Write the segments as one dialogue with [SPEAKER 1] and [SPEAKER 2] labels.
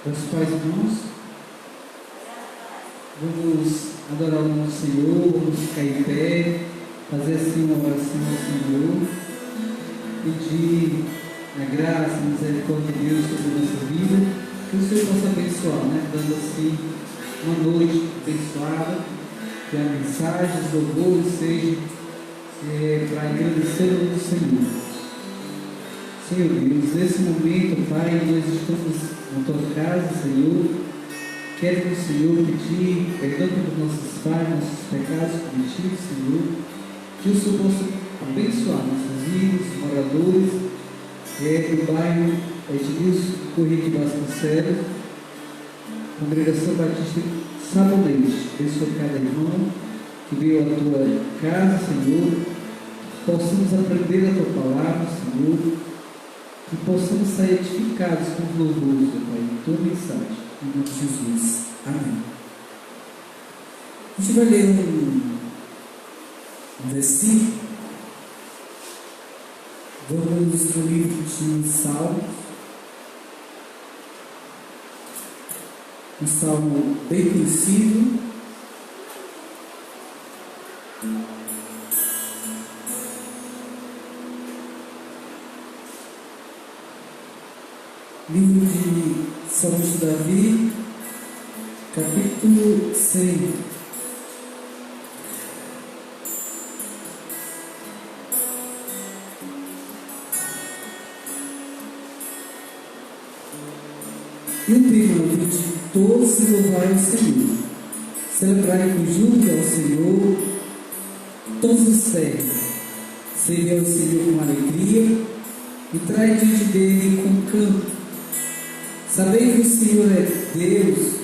[SPEAKER 1] Meus pais irmãos, vamos adorar o nosso Senhor, vamos ficar em pé, fazer assim uma oração ao Senhor, pedir a graça, a misericórdia de Deus sobre a nossa vida, que o Senhor possa abençoar, dando assim uma noite abençoada, que a mensagem, os louvores sejam para agradecer ao nosso Senhor. Senhor Deus, nesse momento, Pai, nós estamos na Tua casa, Senhor. Quero, Senhor, pedir perdão pelos nossos pais, nossos pecados cometidos, Senhor. Que o Senhor possa abençoar nossos filhos, moradores do bairro Edilson Corrêa de Vasconcelos, Congregação Batista Sabonete. Abençoa cada irmão que veio à Tua casa, Senhor. Possamos aprender a Tua palavra, Senhor. Que possamos sair edificados com os louvores, Pai, em Tua mensagem, em nome de Jesus. Amém. A gente vai ler um versículo. Vamos no livro de Salmos. Um salmo bem conhecido. Livro de Salmos de Davi, capítulo 100. E o tema de todos se louvarem ao Senhor. Celebrai com júbilo ao Senhor todos os servos. Serve ao Senhor com alegria e trai diante dele com canto. Sabei que o Senhor é Deus,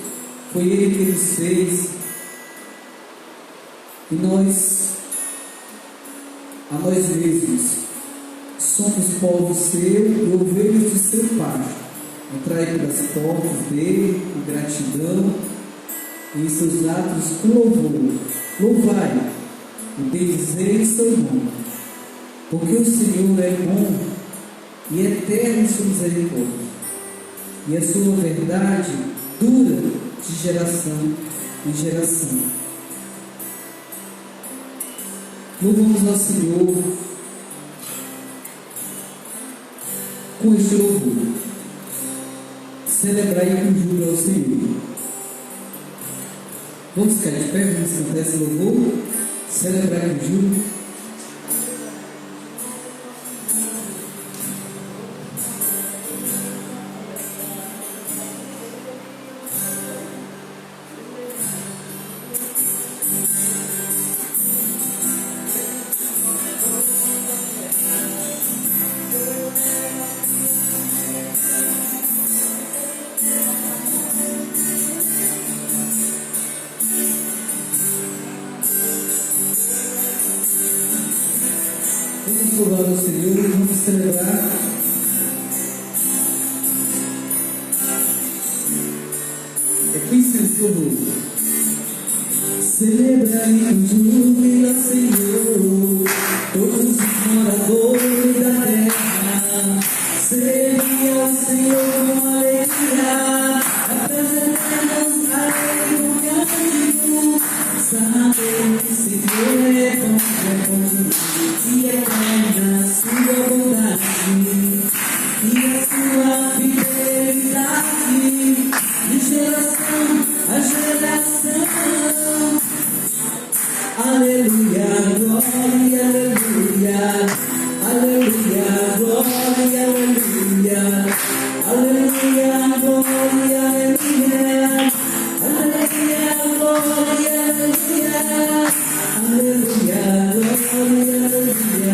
[SPEAKER 1] foi Ele que nos fez, e nós, a nós mesmos, somos povo seu e ovelhas de seu Pai. Entrai pelas portas dele com gratidão, e em seus atos com louvor. Louvai e bendizei o seu nome, porque o Senhor é bom e eterno em sua misericórdia. E a sua verdade dura de geração em geração. Louvamos ao Senhor com este louvor. Celebrai com júbilo ao Senhor. Vamos ficar de pé, vamos cantar esse louvor. Celebrai com júbilo. Vamos louvar ao Senhor e vamos celebrar. É com incenso novo. Celebrai com júbilo ao Senhor, todos os moradores da terra. Serve ao Senhor com alegria, apresentemos a Ele com cântico. Saber que o Senhor é bom e eterna sua bondade e a sua fidelidade de geração a geração. Aleluia, glória, aleluia, aleluia, glória, aleluia, aleluia, glória, aleluia, aleluia, glória, aleluia, aleluia, glória, aleluia,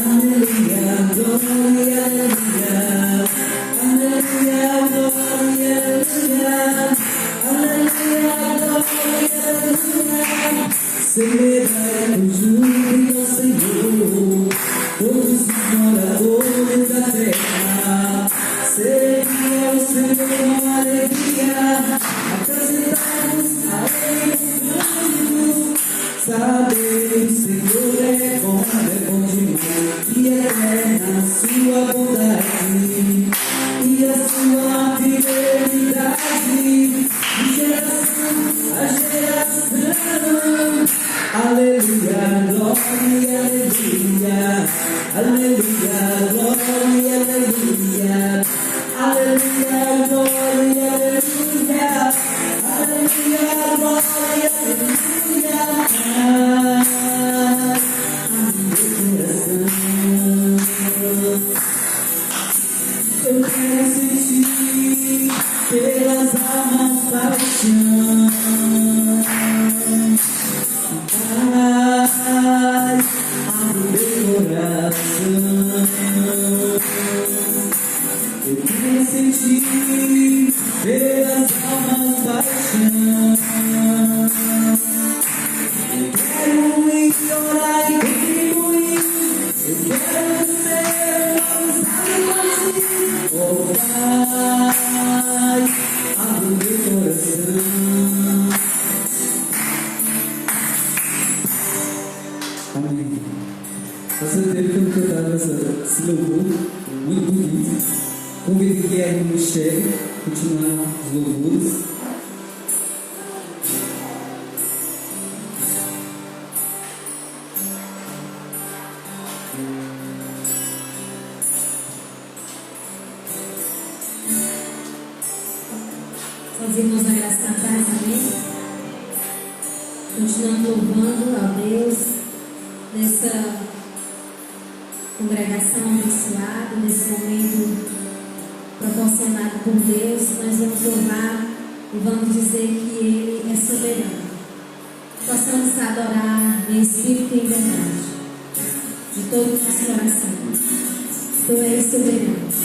[SPEAKER 1] aleluia, glória, aleluia, aleluia, glória, aleluia, aleluia. celebrai com júbilo ao Senhor, todos os moradores da terra. Servi ao Senhor com alegria, apresentai-vos a Ele. Sabei que o Senhor é bom demais, e eterna a sua bondade, e a sua fidelidade, de geração a geração. Aleluia, glória, aleluia, aleluia, glória, aleluia, aleluia, glória, aleluia, aleluia, glória, aleluia. Eu quero sentir pelas almas paixão, paz, abre meu coração. Eu quero sentir pelas almas paixão. Eu quero ir orar e contribuir. Eu quero ver oh Pai, abre meu coração. Amém. Fazia tempo que eu não cantava esse louvor, muito bonito. Convido o Guilherme e o Michele a continuar os louvores.
[SPEAKER 2] Os irmãos da graça da paz, amém? Continuando louvando a Deus nessa congregação abençoada, nesse momento proporcionado por Deus. Nós vamos louvar e vamos dizer que Ele é soberano. Possamos adorar em espírito e em verdade, de todo o nosso coração. Tu és soberano.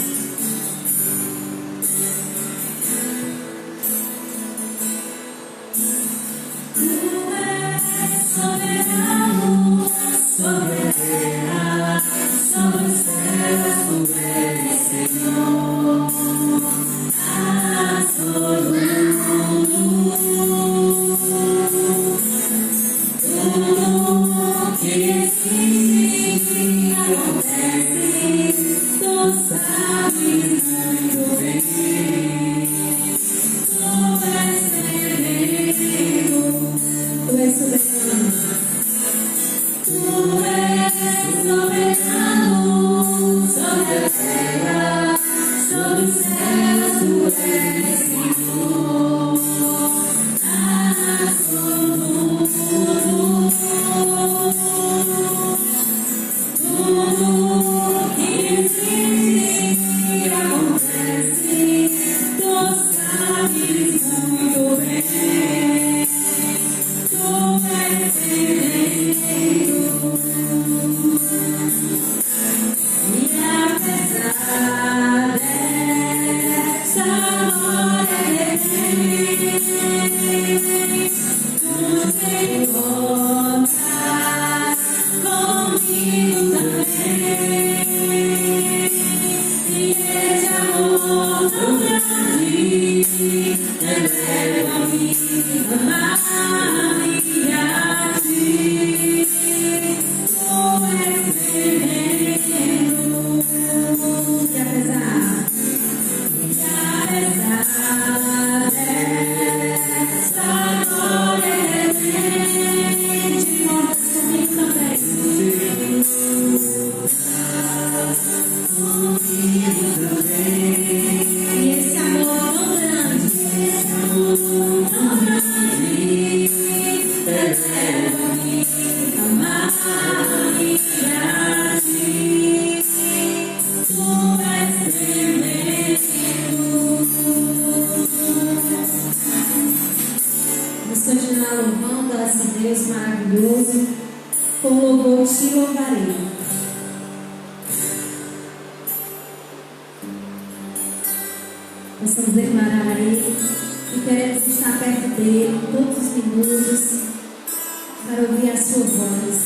[SPEAKER 2] Possamos declarar a Ele que queremos estar perto dEle todos os minutos, para para ouvir a sua voz,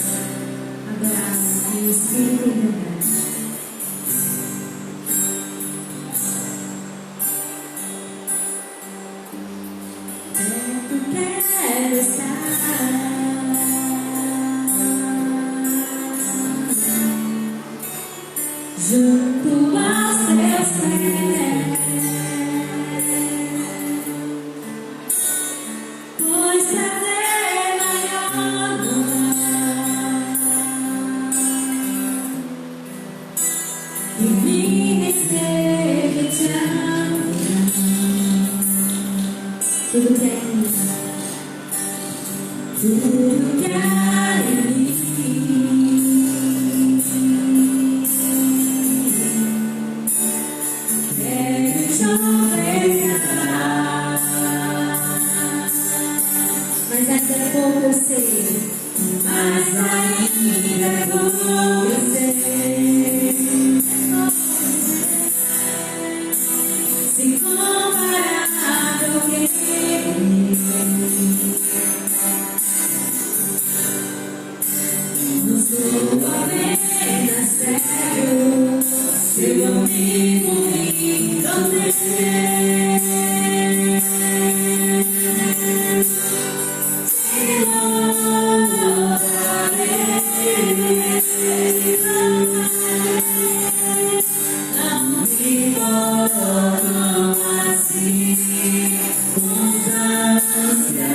[SPEAKER 2] adorá-lo em espírito e em verdade. Quero estar junto aos teus pés, pois prazer maior não há e me receber te amar. Tudo que é tudo que há em mim quero te ofertar, mas ainda é pouco eu sei, mas ainda é pouco eu sei, se comparado ao que não sou apenas cego, seu amigo me encontrei. Te louvarei, não me coloco assim, constância.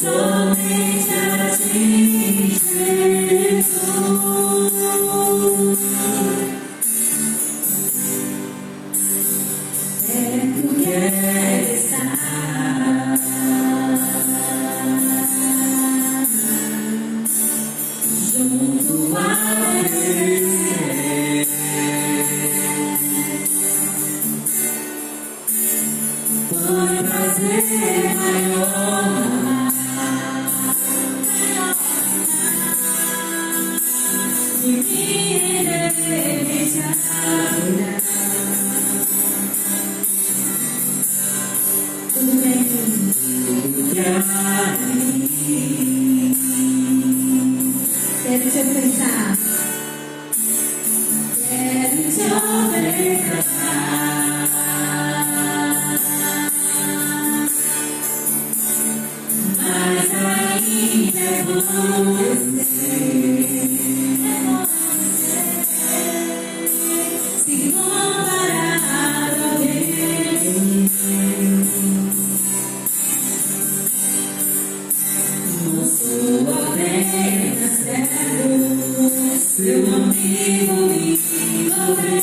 [SPEAKER 2] Somente a ti, Jesus, perto quero estar, junto a Deus, por prazer maior. E me deixa adorar. Tudo que há em mim, quero te ofertar, quero te ofertar, mas ainda é bom eu sei. Se comparado a Deus, não sou apenas cego, seu amigo me encontrei.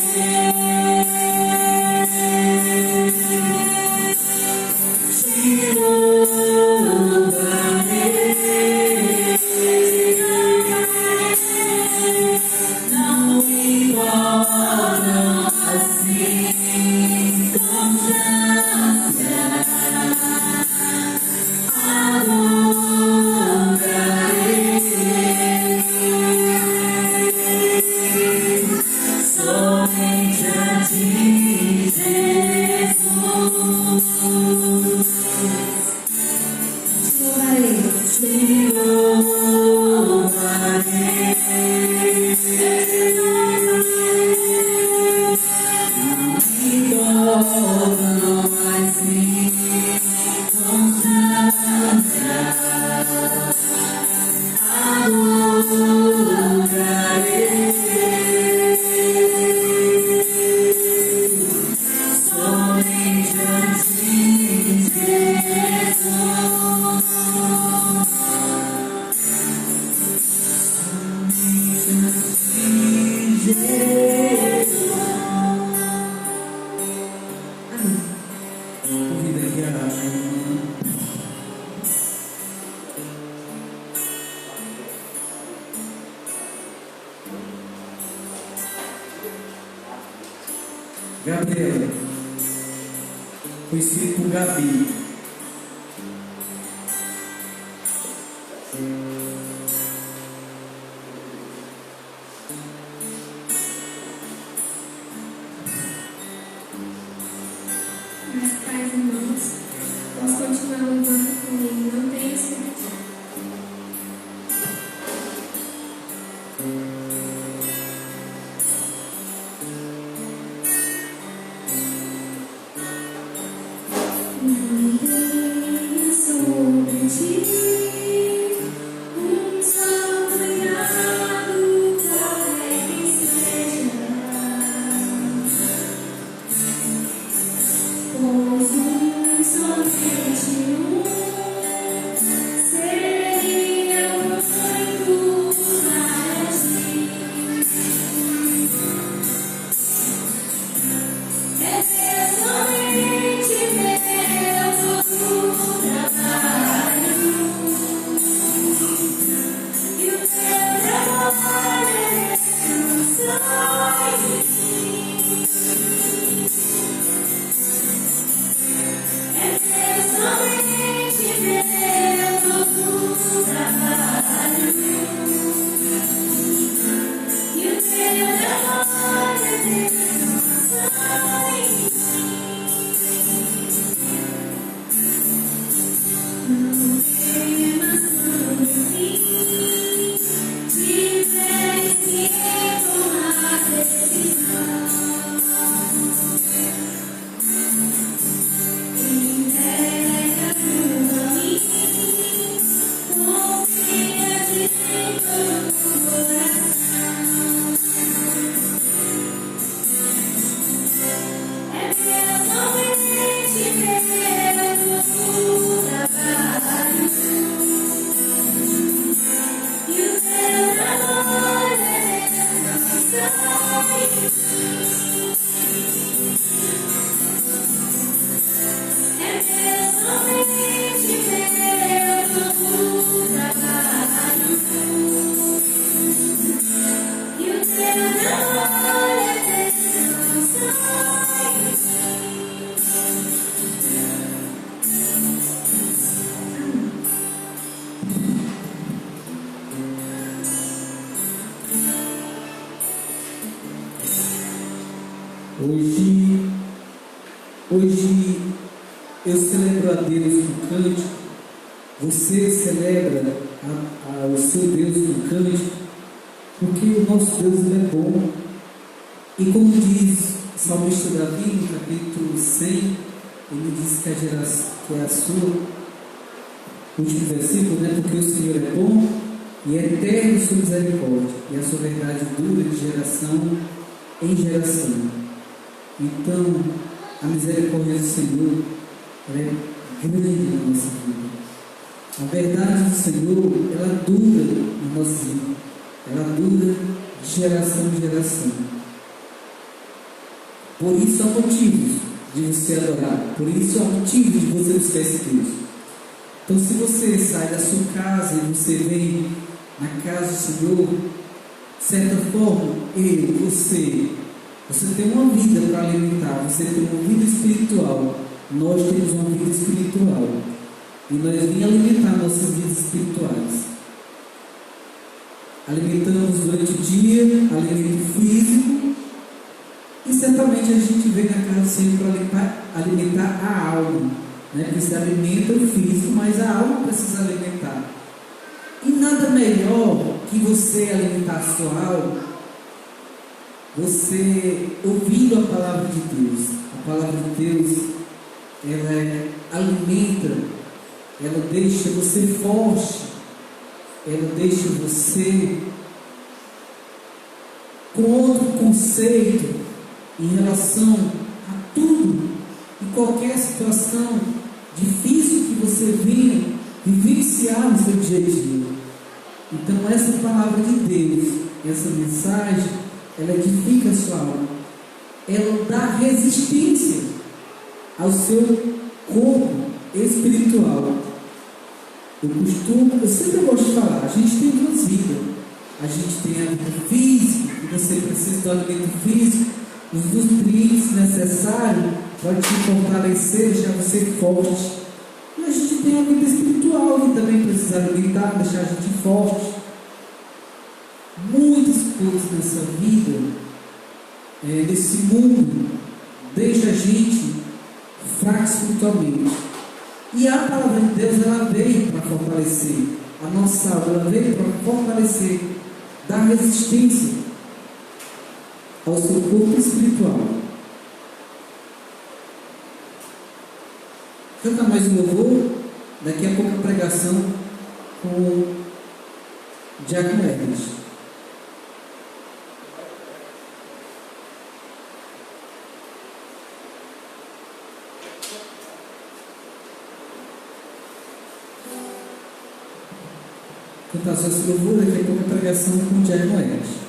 [SPEAKER 2] Te louvarei, não me importam assim, constância, adorarei, somente a ti, Jesus. Te louvarei, te torno assim, constância, adorarei, somente a ti, Jesus.
[SPEAKER 1] Convida aqui a irmã Gabriela, conhecido por Gabi.
[SPEAKER 2] Mas pais e irmãos, vamos continuar louvando com ele. Não tenha expectativa. Sobre ti, só cuidado, qualquer que seja, pois somente seria muito para ti. É somente meu trabalho e o teu trabalho só em mim. É somente meu trabalho e o teu trabalho só em mim. Não temas sobre mim, tivesse tomar decisão. Entrega tudo a mim, confia de todo o coração. É somente meu trabalho e o teu trabalho só em mim. É somente meu trabalho e o teu trabalho só em mim.
[SPEAKER 1] Hoje eu celebro a Deus com cântico, você celebra o seu Deus com cântico, porque o nosso Deus ele é bom. E como diz o salmista Davi, no capítulo 100, ele diz que é a sua, último versículo, né? Porque o Senhor é bom e é eterno sua misericórdia, e a sua verdade dura de geração em geração. Então, a misericórdia do Senhor ela é grande na nossa vida. A verdade do Senhor, ela dura na nossa vida. Ela dura de geração em geração. Por isso há motivos de você adorar. Por isso há motivos de você buscar esse Deus. Então, se você sai da sua casa e você vem na casa do Senhor, de certa forma, você tem uma vida para alimentar, você tem uma vida espiritual. Nós temos uma vida espiritual. E nós vamos alimentar nossas vidas espirituais. Alimentamos durante o dia, alimento físico. E certamente a gente vem na casa do Senhor para alimentar a alma. Né? Porque você alimenta o físico, mas a alma precisa alimentar. E nada melhor que você alimentar a sua alma, você ouvindo a palavra de Deus. A palavra de Deus, ela alimenta, ela deixa você forte, ela deixa você com outro conceito em relação a tudo e qualquer situação difícil que você venha vivenciar no seu dia a dia. Então essa palavra de Deus, essa mensagem, ela edifica a sua alma, ela dá resistência ao seu corpo espiritual. Eu sempre gosto de falar, a gente tem duas vidas. A gente tem a vida física, que você precisa do alimento físico, os nutrientes necessários para te fortalecer, deixar você forte. E a gente tem a vida espiritual, que também precisa alimentar, deixar a gente forte. Muitas coisas nessa vida, nesse mundo, deixa a gente fraco espiritualmente. E a palavra de Deus, ela veio para fortalecer a nossa saúde, ela veio para fortalecer, dar resistência ao seu corpo espiritual. Canta mais um louvor, daqui a pouco a pregação com o Diácono Hermes. Cantar só esse louvor, daqui a pouco a pregação com o Diácono Hermes.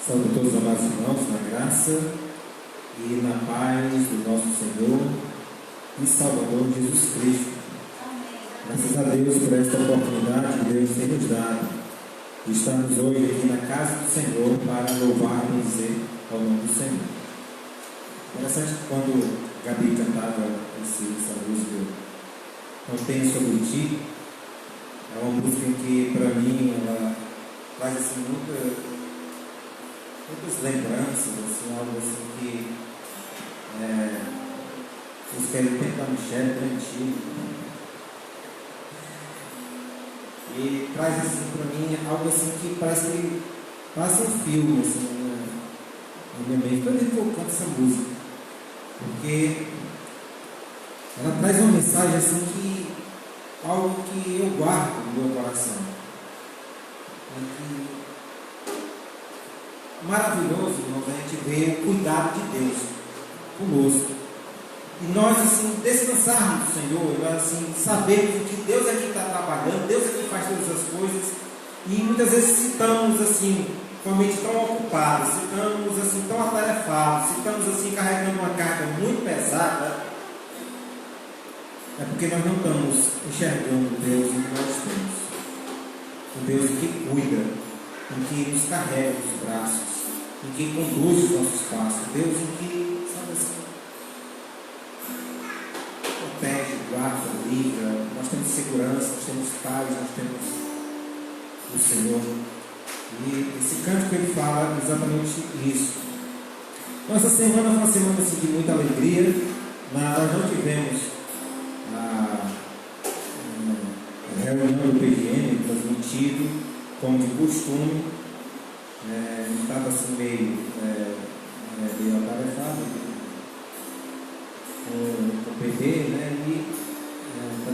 [SPEAKER 3] Saúde a todos os amados irmãos, na graça e na paz do nosso Senhor e Salvador Jesus Cristo. Graças a Deus por esta oportunidade que Deus tem nos dado de estarmos hoje aqui na casa do Senhor para louvar e dizer ao nome do Senhor. Interessante que quando Gabi cantava essa música, Não Tenho Sobre Ti, é uma música que para mim ela traz assim muitas lembranças, assim, algo assim que vocês querem tentar Michelle bem antigo. E traz assim para mim algo assim que parece que passa um filme assim, na minha mente. Quando eu canto essa música, porque ela traz uma mensagem assim que algo que eu guardo no meu coração. Maravilhoso, irmãos, a gente vê o cuidado de Deus conosco. E nós, assim, descansarmos do Senhor, nós, assim, sabermos que Deus é quem está trabalhando, Deus é quem faz todas as coisas. E muitas vezes estamos, assim, com a mente tão ocupada, estamos, assim, tão atarefados, estamos, assim, carregando uma carga muito pesada. É porque nós não estamos enxergando Deus em que nos carrega os braços, em que conduz os nossos passos. Deus em que, sabe assim, protege, guarda, livra. Nós temos segurança, nós temos paz, nós temos o Senhor. E esse cântico ele fala exatamente isso. Nossa semana foi uma semana assim, de muita alegria. Nós não tivemos a reunião do PGM transmitido como de costume. Estava assim meio atarefado com o PD, né? E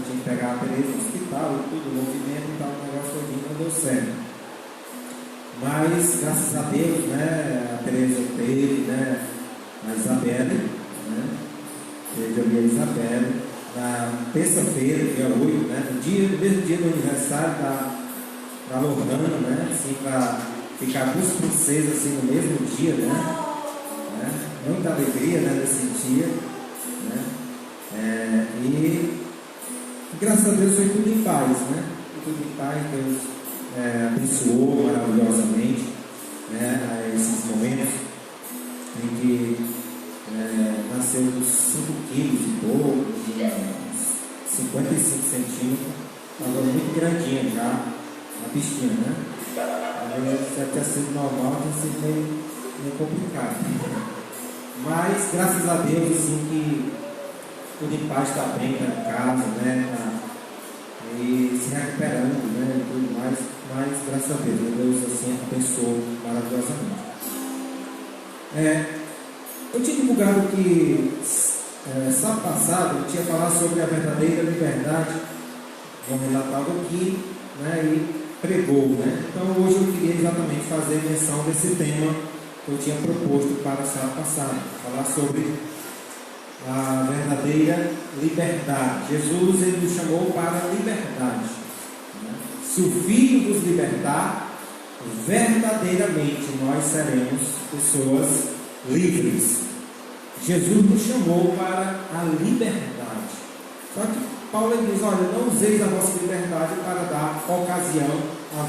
[SPEAKER 3] tinha que pegar a Tereza no hospital e tudo, o movimento e tal, o negócio todinho não deu certo. Mas graças a Deus, né, a Tereza teve, né, a Isabelle, né? Teve ali a Isabelle na terça-feira, dia 8, né? No mesmo dia do aniversário da Lorana, né? Assim, para ficar duas princesas assim, no mesmo dia, né? Muita alegria, né, nesse dia, né? E graças a Deus foi tudo em paz, né? Tudo em paz, Deus abençoou maravilhosamente, né, esses momentos em que nasceu dos 5 quilos e pouco, 55 centímetros, estava muito grandinha já a bichinha, né? Se tinha sido normal, tinha sido meio complicado. Mas graças a Deus, assim, que tudo em paz, está bem, está em casa, né? E se recuperando, né? E tudo mais, mas graças a Deus assim abençoou maravillosamente. Eu tinha divulgado que sábado passado eu tinha falado sobre a verdadeira liberdade, João relatado aqui, né? E pregou, né? Então hoje eu queria exatamente fazer menção desse tema que eu tinha proposto para sábado passado, falar sobre a verdadeira liberdade. Jesus ele nos chamou para a liberdade, né? Se o Filho nos libertar, verdadeiramente nós seremos pessoas livres. Jesus nos chamou para a liberdade. Só que Paulo diz: olha, não useis a vossa liberdade para dar ocasião à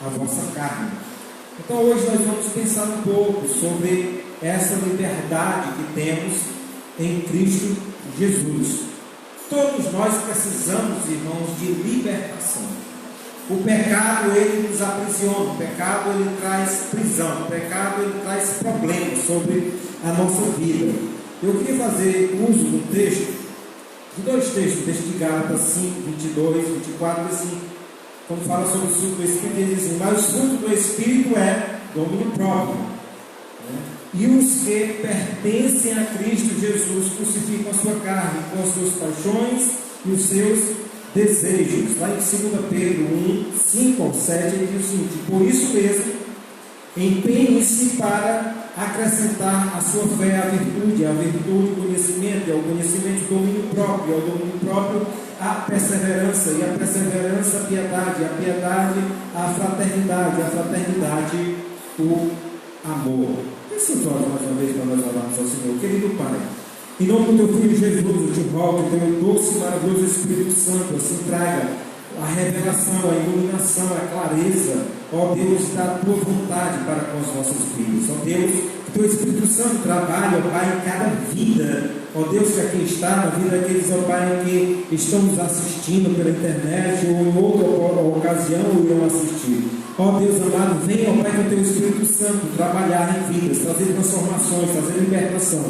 [SPEAKER 3] vossa carne. Então hoje nós vamos pensar um pouco sobre essa liberdade que temos em Cristo Jesus. Todos nós precisamos, irmãos, de libertação. O pecado ele nos aprisiona, o pecado ele traz prisão, o pecado ele traz problemas sobre a nossa vida. Eu queria fazer uso do texto, de dois textos, texto de Gálatas 5, 22, 24, assim, quando fala sobre o fruto do Espírito, ele diz assim: mas o fruto do Espírito é domínio próprio, né? E os que pertencem a Cristo Jesus crucificam a sua carne com as suas paixões e os seus desejos. Lá em 2 Pedro 1, 5 ao 7, ele diz o seguinte: por isso mesmo, empenhe-se para acrescentar à sua fé a virtude o conhecimento, e ao conhecimento o domínio próprio, e ao domínio próprio a perseverança, e a perseverança a piedade, a piedade a fraternidade, a fraternidade o amor. Esses olhos mais uma vez para nós orarmos ao Senhor. Querido Pai, em nome do Teu Filho Jesus, eu te rogo que Teu doce e maravilhoso Espírito Santo assim traga a revelação, a iluminação, a clareza, ó Deus, da Tua vontade para com as nossas vidas. Ó Deus, que Teu Espírito Santo trabalhe, ó Pai, em cada vida, ó Deus, que aqui está, na vida daqueles, ó Pai, que estão nos assistindo pela internet ou em outra ocasião ou irão assistir. Ó Deus amado, venha, ó Pai, com o Teu Espírito Santo trabalhar em vidas, trazer transformações, trazer libertação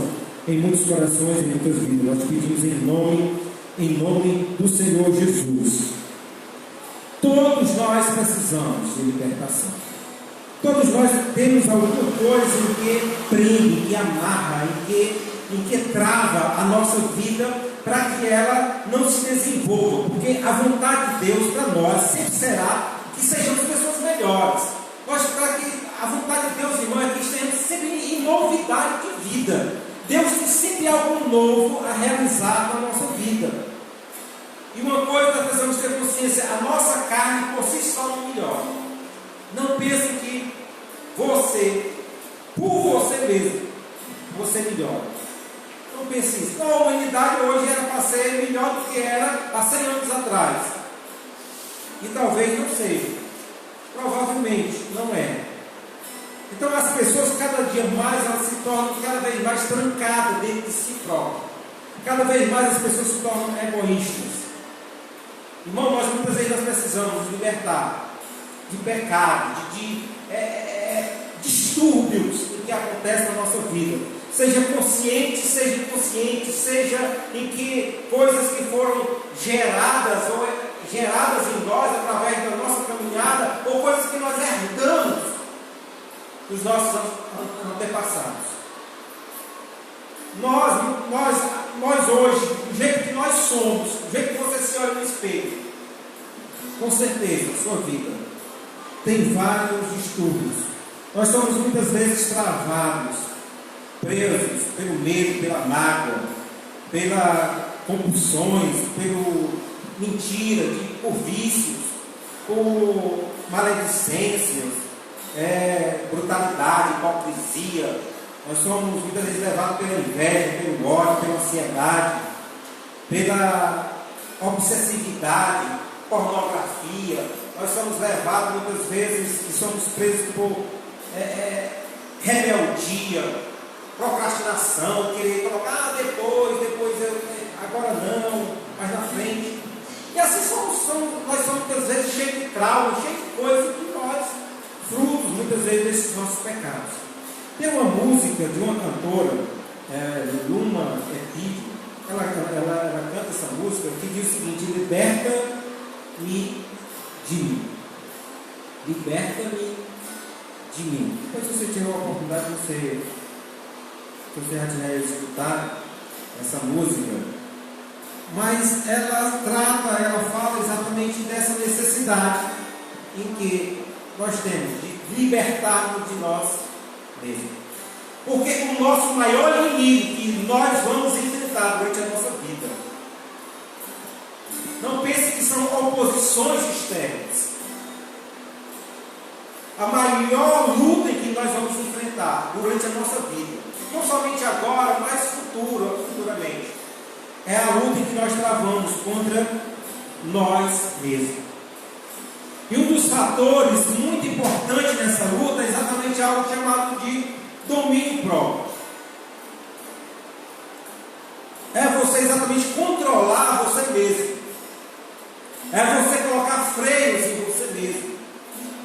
[SPEAKER 3] em muitos corações e em muitas vidas. Nós te pedimos em nome do Senhor Jesus. Todos nós precisamos de libertação. Todos nós temos alguma coisa em que prende, em que amarra, em que trava a nossa vida para que ela não se desenvolva. Porque a vontade de Deus para nós sempre será que sejamos pessoas melhores. Para que a vontade de Deus, irmão, é que estejamos sempre em novidade de vida. Deus tem sempre algo novo a realizar na nossa vida. E uma coisa nós precisamos ter consciência: a nossa carne por si só não melhora. Não pense que você, por você mesmo, você melhora. Não pense isso. Não, a humanidade hoje era para ser melhor do que era há 100 anos atrás. E talvez não seja. Provavelmente não é. Então as pessoas cada dia mais elas se tornam cada vez mais trancadas dentro de si próprias. Cada vez mais as pessoas se tornam egoístas. Irmão, nós muitas vezes nós precisamos nos libertar de pecado, de distúrbios que acontecem na nossa vida. Seja consciente, seja inconsciente, seja em que coisas que foram geradas em nós através da nossa caminhada, ou coisas que nós herdamos dos nossos antepassados. Nós hoje, do jeito que nós somos, do jeito que você se olha no espelho, com certeza, a sua vida tem vários distúrbios. Nós somos muitas vezes travados, presos pelo medo, pela mágoa, pelas compulsões, pelo mentira, por vícios, por maledicências, brutalidade, hipocrisia. Nós somos muitas vezes levados pela inveja, pelo ódio, pela ansiedade, pela obsessividade, pornografia. Nós somos levados muitas vezes e somos presos por rebeldia, procrastinação, querer colocar depois, agora não, mais na frente. E assim nós somos muitas vezes cheios de trauma, cheios de coisas que nós, frutos muitas vezes desses nossos pecados. Tem uma música de uma cantora, Luma Epidio, ela canta essa música que diz o seguinte: liberta-me de mim. Liberta-me de mim. Depois, se você tiver uma oportunidade, você já tiver escutado essa música, mas ela fala exatamente dessa necessidade em que nós temos de libertarmos de nós mesmos. Porque o nosso maior inimigo que nós vamos enfrentar durante a nossa vida, não pense que são oposições externas. A maior luta em que nós vamos enfrentar durante a nossa vida, não somente agora, mas futuramente, é a luta em que nós travamos contra nós mesmos. E um dos fatores muito importantes nessa luta é exatamente algo chamado de domínio próprio. É você exatamente controlar você mesmo. É você colocar freios em você mesmo.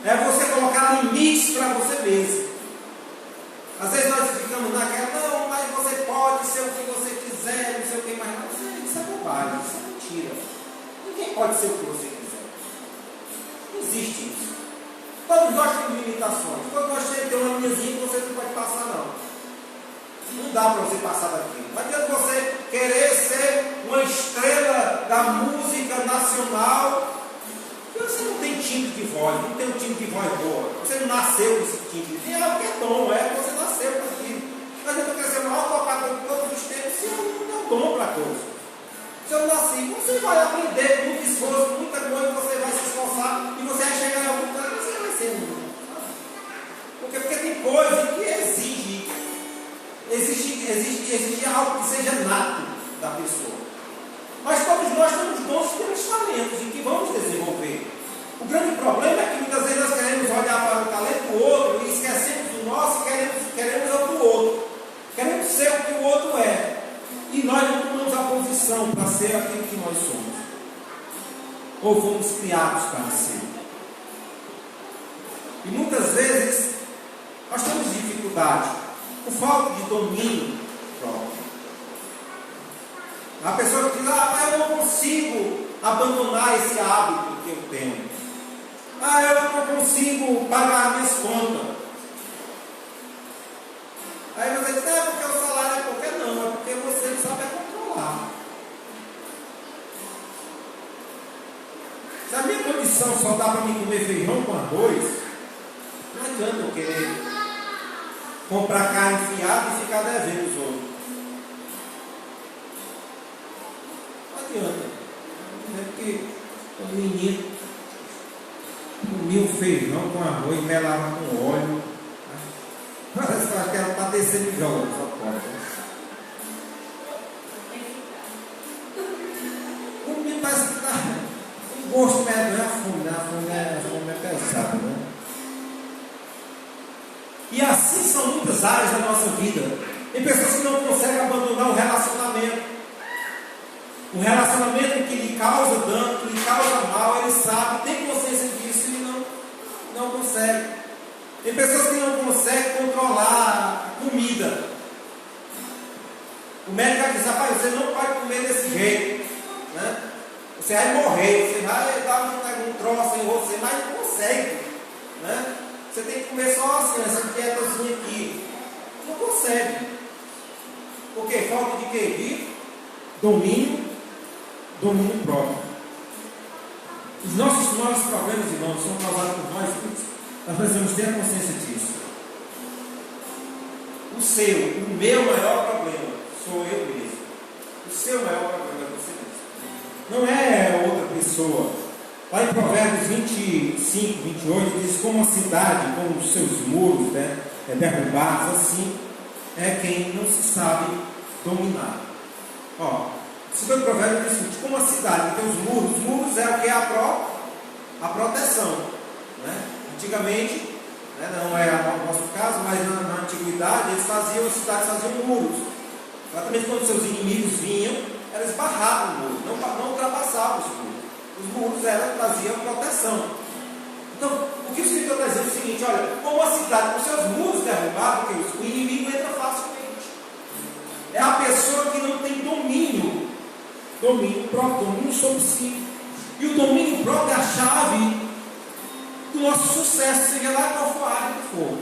[SPEAKER 3] É você colocar limites para você mesmo. Às vezes nós ficamos naquela, não, mas você pode ser o que você quiser, não sei o que mais. Não, isso é bobagem, isso é mentira. Ninguém pode ser o que você quiser. Não existe isso. Todos nós temos limitações. Todos nós temos uma linhazinha que você não pode passar, não. Não dá para você passar daqui. Não adianta você querer ser uma estrela da música nacional. Você não tem timbre de voz, não tem um timbre de voz boa. Você não nasceu com esse timbre. Tem algo que é dom, você nasceu com aquilo. Mas eu estou crescendo mal tocado por todos os tempos. Você não é dom para todos. Se eu nasci, você vai aprender com muito esforço, muita coisa, você vai se esforçar e você vai chegar em algum lugar, você vai ser um. Porque tem coisa que exige algo que seja nato da pessoa. Mas todos nós temos dons e temos talentos em que vamos desenvolver. O grande problema é que muitas vezes nós queremos olhar para o talento do outro e esquecemos do nosso e queremos o do outro. Queremos ser o que o outro é. E nós não tomamos a posição para ser aquilo que nós somos. Ou fomos criados para ser. E muitas vezes nós temos dificuldade por falta de domínio próprio. A pessoa que diz, mas eu não consigo abandonar esse hábito que eu tenho. Eu não consigo pagar minhas contas. Aí você diz, porque o salário é porque não, é porque você não sabe controlar. Se a minha condição só dá para mim comer feijão com arroz, não adianta eu querer comprar carne fiada e ficar devendo os outros. É porque o menino comia um feijão com arroz, melava com óleo. Parece que era para descer de jogo, só pode. O menino parece que está um gosto melhor, a fome é pesada, né? E assim são muitas áreas da nossa vida. Tem pessoas que não conseguem abandonar um relacionamento. Um relacionamento que lhe causa dano, que lhe causa mal, ele sabe, tem consciência disso e não consegue. Tem pessoas que não conseguem controlar a comida. O médico vai dizer, rapaz, você não pode comer desse jeito, né? Você vai morrer, você vai dar um troço em você, mas não consegue, né? Você tem que comer só assim, essa dietazinha aqui. Não consegue. Por quê? Falta de quê? De domínio próprio. Os nossos maiores problemas, irmãos, são causados por nós mesmos. Nós precisamos ter a consciência disso. O meu maior problema sou eu mesmo. O seu maior problema é você mesmo. Não é outra pessoa. Lá em Provérbios 25, 28, diz: como a cidade, com os seus muros, né, derrubados, assim é quem não se sabe dominar. Ó, o segundo provérbio diz assim: como a cidade tem os muros é o que é a proteção, né? Antigamente, né, não é o nosso caso, mas na antiguidade as cidades faziam muros. Exatamente quando seus inimigos vinham, eles barravam o muro, não ultrapassavam os muros. Os muros traziam proteção. Então, o que o escritor está dizendo é o seguinte: olha, como a cidade com seus muros derrubados, o inimigo entra facilmente. É a pessoa que não tem domínio próprio, domínio sobre si. E o domínio próprio é a chave do nosso sucesso, seja lá qual for a área que for.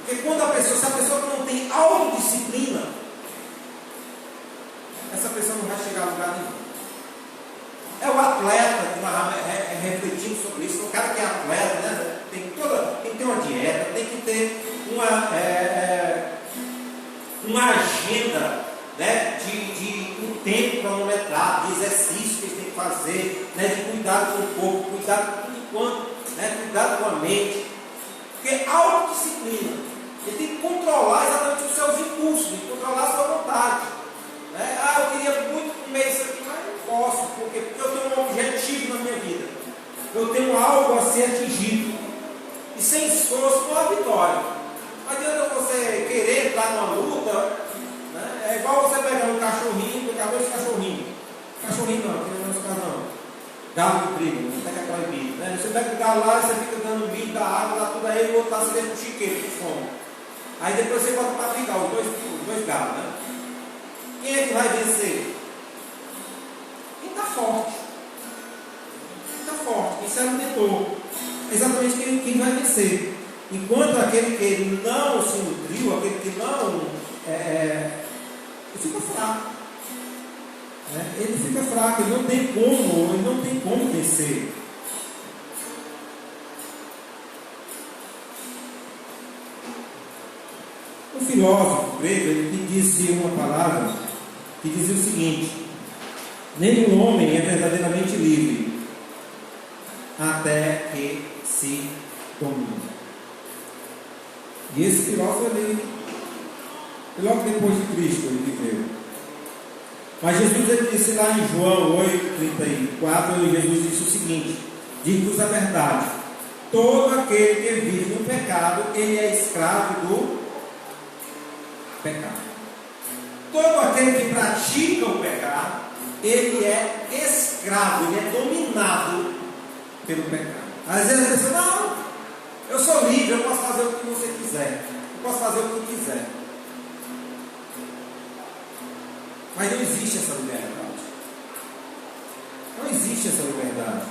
[SPEAKER 3] Porque se a pessoa não tem autodisciplina, essa pessoa não vai chegar a lugar nenhum. É o atleta que nós refletimos sobre isso. O cara que é atleta, né, tem que ter uma dieta, tem que ter uma agenda, né, de um tempo cronometrado, de exercício que eles têm que fazer, né, de cuidado com o corpo, cuidado com enquanto, né, cuidado com a mente. Porque autodisciplina, ele tem que controlar exatamente os seus impulsos, tem que controlar a sua vontade. Né? Eu queria muito comer isso aqui, mas não posso, porque eu tenho um objetivo na minha vida. Eu tenho algo a ser atingido. E sem esforço não há vitória. Não adianta você querer entrar numa luta, né? É igual você pegar um cachorrinho, pegar dois cachorrinhos. Cachorrinho não, que não é caso não. Galo de trigo, não pega proibido. Né? Você pega o galo lá, você fica dando milho, da água, dá tudo aí, e o outro está se dentro do chiqueiro, de fome. Aí depois você bota para brigar os dois galos, né? Quem é que vai vencer? Quem está forte. Quem está forte, quem se alimentou. É exatamente quem vai vencer. Enquanto aquele que ele não se nutriu, aquele que não ele fica fraco. Ele fica fraco, ele não tem como vencer. Um filósofo grego, ele disse uma palavra que dizia o seguinte: nenhum homem é verdadeiramente livre até que se domine. E esse filósofo, logo depois de Cristo, ele viveu. Mas Jesus, ele disse lá em João 8,34, Jesus disse o seguinte: digo-vos a verdade, todo aquele que vive no pecado, ele é escravo do pecado. Todo aquele que pratica o pecado, ele é escravo, ele é dominado pelo pecado. Às vezes a pessoa: não, eu sou livre, eu posso fazer o que você quiser, eu posso fazer o que quiser. Mas não existe essa liberdade. Não existe essa liberdade.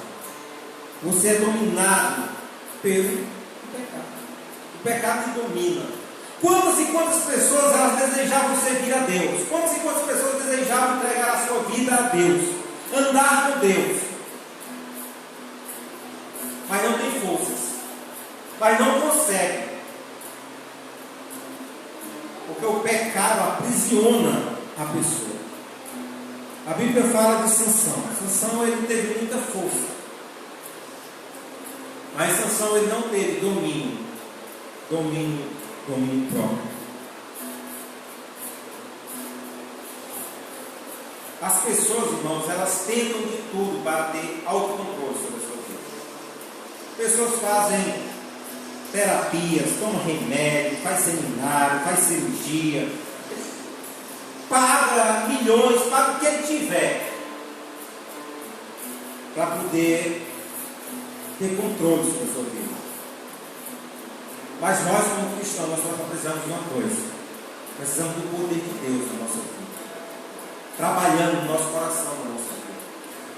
[SPEAKER 3] Você é dominado pelo pecado. O pecado te domina. Quantas e quantas pessoas elas desejavam servir a Deus? Quantas e quantas pessoas desejavam entregar a sua vida a Deus? Andar com Deus. Mas não tem forças. Mas não consegue. Porque o pecado aprisiona a pessoa. A Bíblia fala de Sansão. Sansão, ele teve muita força, mas Sansão, ele não teve domínio próprio. As pessoas, irmãos, elas tentam de tudo para ter autocontrole sobre a sua vida. Pessoas fazem terapias, toma remédio, faz seminário, faz cirurgia, paga milhões, paga o que ele tiver, para poder ter controle sobre a sua vida. Mas nós, como cristãos, nós só precisamos de uma coisa: precisamos do poder de Deus na nossa vida, trabalhando no nosso coração, na nossa vida,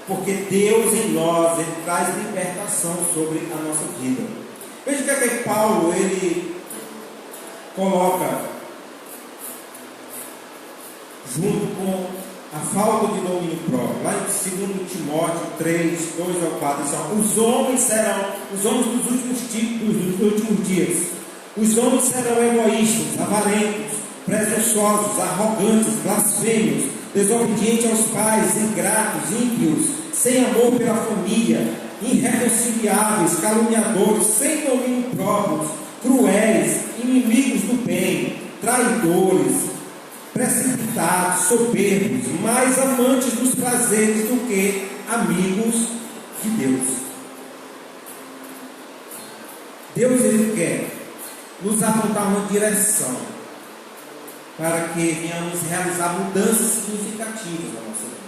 [SPEAKER 3] porque Deus em nós, Ele traz libertação sobre a nossa vida. Veja o que é que Paulo, ele coloca junto com a falta de domínio próprio, lá em 2 Timóteo 3, 2 ao 4, diz: os homens dos últimos dias, os homens serão egoístas, avarentos, presunçosos, arrogantes, blasfêmios, desobedientes aos pais, ingratos, ímpios, sem amor pela família, irreconciliáveis, caluniadores, sem domínio próprio, cruéis, inimigos do bem, traidores, precipitados, soberbos, mais amantes dos prazeres do que amigos de Deus. Deus, Ele quer nos apontar uma direção para que venhamos realizar mudanças significativas na nossa vida.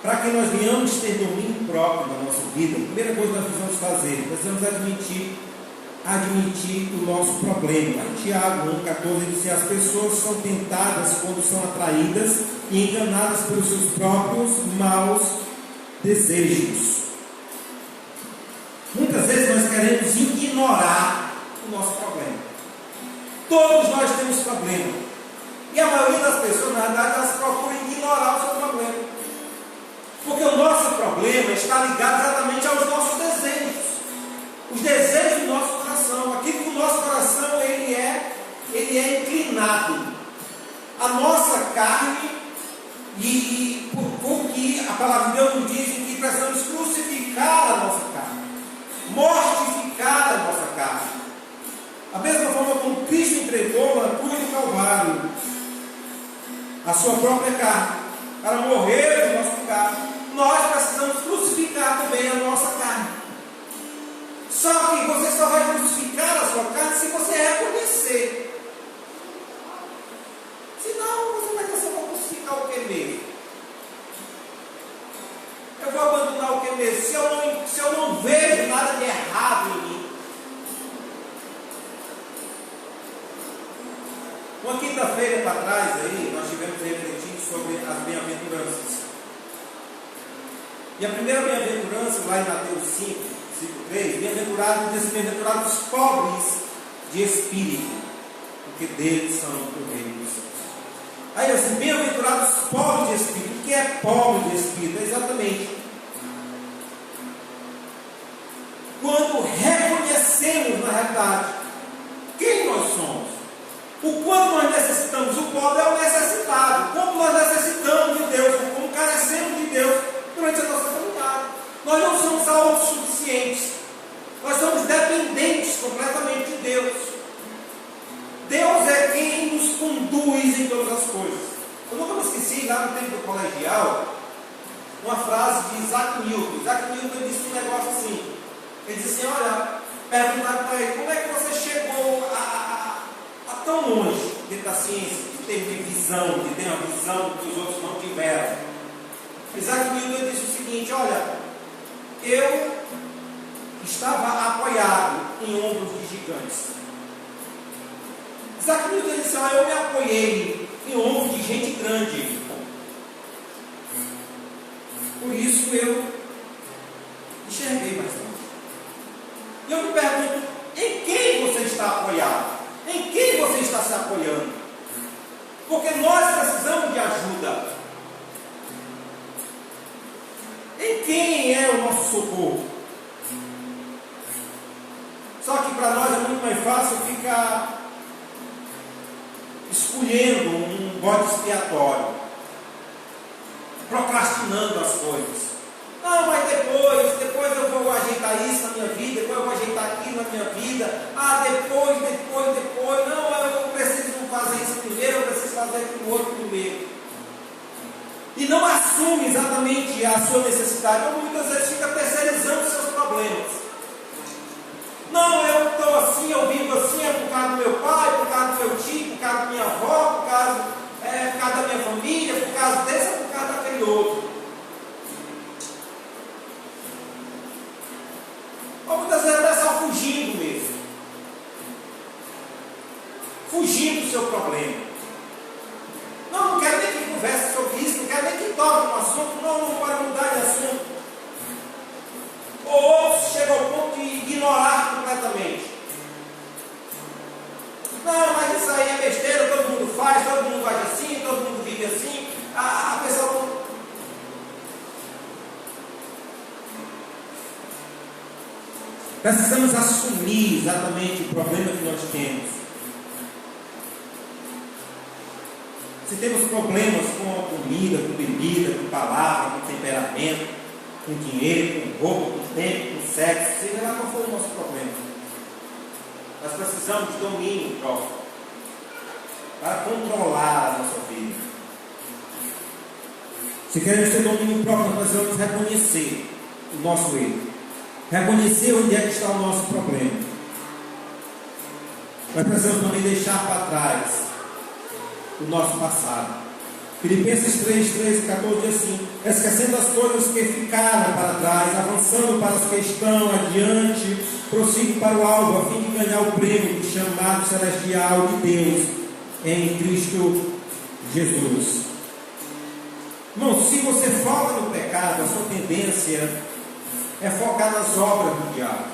[SPEAKER 3] Para que nós venhamos ter domínio próprio na nossa vida, a primeira coisa que nós precisamos fazer, precisamos admitir o nosso problema. Tiago 1,14 diz: as pessoas são tentadas quando são atraídas e enganadas pelos seus próprios maus desejos. Muitas vezes nós queremos ignorar o nosso problema. Todos nós temos problema, e a maioria das pessoas, na verdade, elas procuram ignorar o seu problema, porque o nosso problema está ligado exatamente aos nossos desejos, os desejos do nosso coração, aquilo que o nosso coração ele é inclinado, a nossa carne, e por que a palavra de Deus nos diz que precisamos crucificar a nossa carne, mortificar a nossa carne. A mesma forma como Cristo entregou na cruz do Calvário a sua própria carne para morrer no nosso pecado, nós precisamos crucificar também a nossa carne. Só que você só vai crucificar a sua carne se você reconhecer. Senão você vai ter só para crucificar o que mesmo? Eu vou abandonar o que mesmo? Se eu não vejo nada de errado em mim. Uma quinta-feira para trás aí, nós tivemos refletindo sobre as bem-aventuranças. E a primeira bem-aventurança, lá em Mateus 5:3, bem-aventurados os pobres de espírito, porque deles são o reino dos céus. Aí assim, bem-aventurados os pobres de espírito. O que é pobre de espírito? É exatamente quando reconhecemos na realidade quem nós somos. O quanto nós necessitamos. O pobre é o necessitado. Como nós necessitamos de Deus, como carecemos de Deus durante a nossa caminhada. Nós não somos autossuficientes. Nós somos dependentes completamente de Deus. Deus é quem nos conduz em todas as coisas. Eu nunca me esqueci, lá no tempo do colegial, uma frase de Isaac Newton. Isaac Newton disse um negócio assim. Ele disse assim: olha, perguntaram para ele, como é que você chegou a tão longe dentro da ciência, de ter visão, de ter uma visão que os outros não tiveram? Isaac Newton disse o seguinte: olha, eu estava apoiado em ombros de gigantes. Isaac Newton disse: olha, eu me apoiei em ombros de gente grande. Por isso eu enxerguei mais longe. E eu me pergunto: em quem você está apoiado? Em quem você está se apoiando? Porque nós precisamos de ajuda. Em quem é o nosso socorro? Só que para nós é muito mais fácil ficar escolhendo um bode expiatório, procrastinando as coisas. Não, mas depois eu vou ajeitar isso na minha vida, depois eu vou ajeitar aquilo na minha vida. Depois. Não, eu preciso fazer isso primeiro, eu preciso fazer aquilo outro primeiro. E não assume exatamente a sua necessidade, ou muitas vezes fica terceirizando os seus problemas. eu vivo assim é por causa do meu pai, por causa do meu tio, por causa da minha avó, por causa da minha família, por causa desse ou por causa daquele outro. Ou muitas vezes é só fugindo mesmo. Fugindo do seu problema. Não quero nem que converse sobre isso, não quero nem que toque no assunto, não pode mudar de assunto. Ou outros chegam ao ponto de ignorar completamente. Não, mas isso aí é besteira, todo mundo faz, todo mundo age assim, todo mundo vive assim. A pessoa. Precisamos assumir exatamente o problema que nós temos. Se temos problemas com comida, com bebida, com palavra, com temperamento, com dinheiro, com roupa, com tempo, com sexo, seja lá qual for o nosso problema, nós precisamos de domínio próprio para controlar a nossa vida. Se queremos ter domínio próprio, nós precisamos reconhecer o nosso erro, reconhecer onde é que está o nosso problema. Nós precisamos também deixar para trás o nosso passado. Filipenses 3, 13 e 14 diz assim: esquecendo as coisas que ficaram para trás, avançando para as que estão adiante, prossigo para o alvo, a fim de ganhar o prêmio do chamado celestial de Deus em Cristo Jesus. Irmão, se você foca no pecado, a sua tendência é focar nas obras do diabo.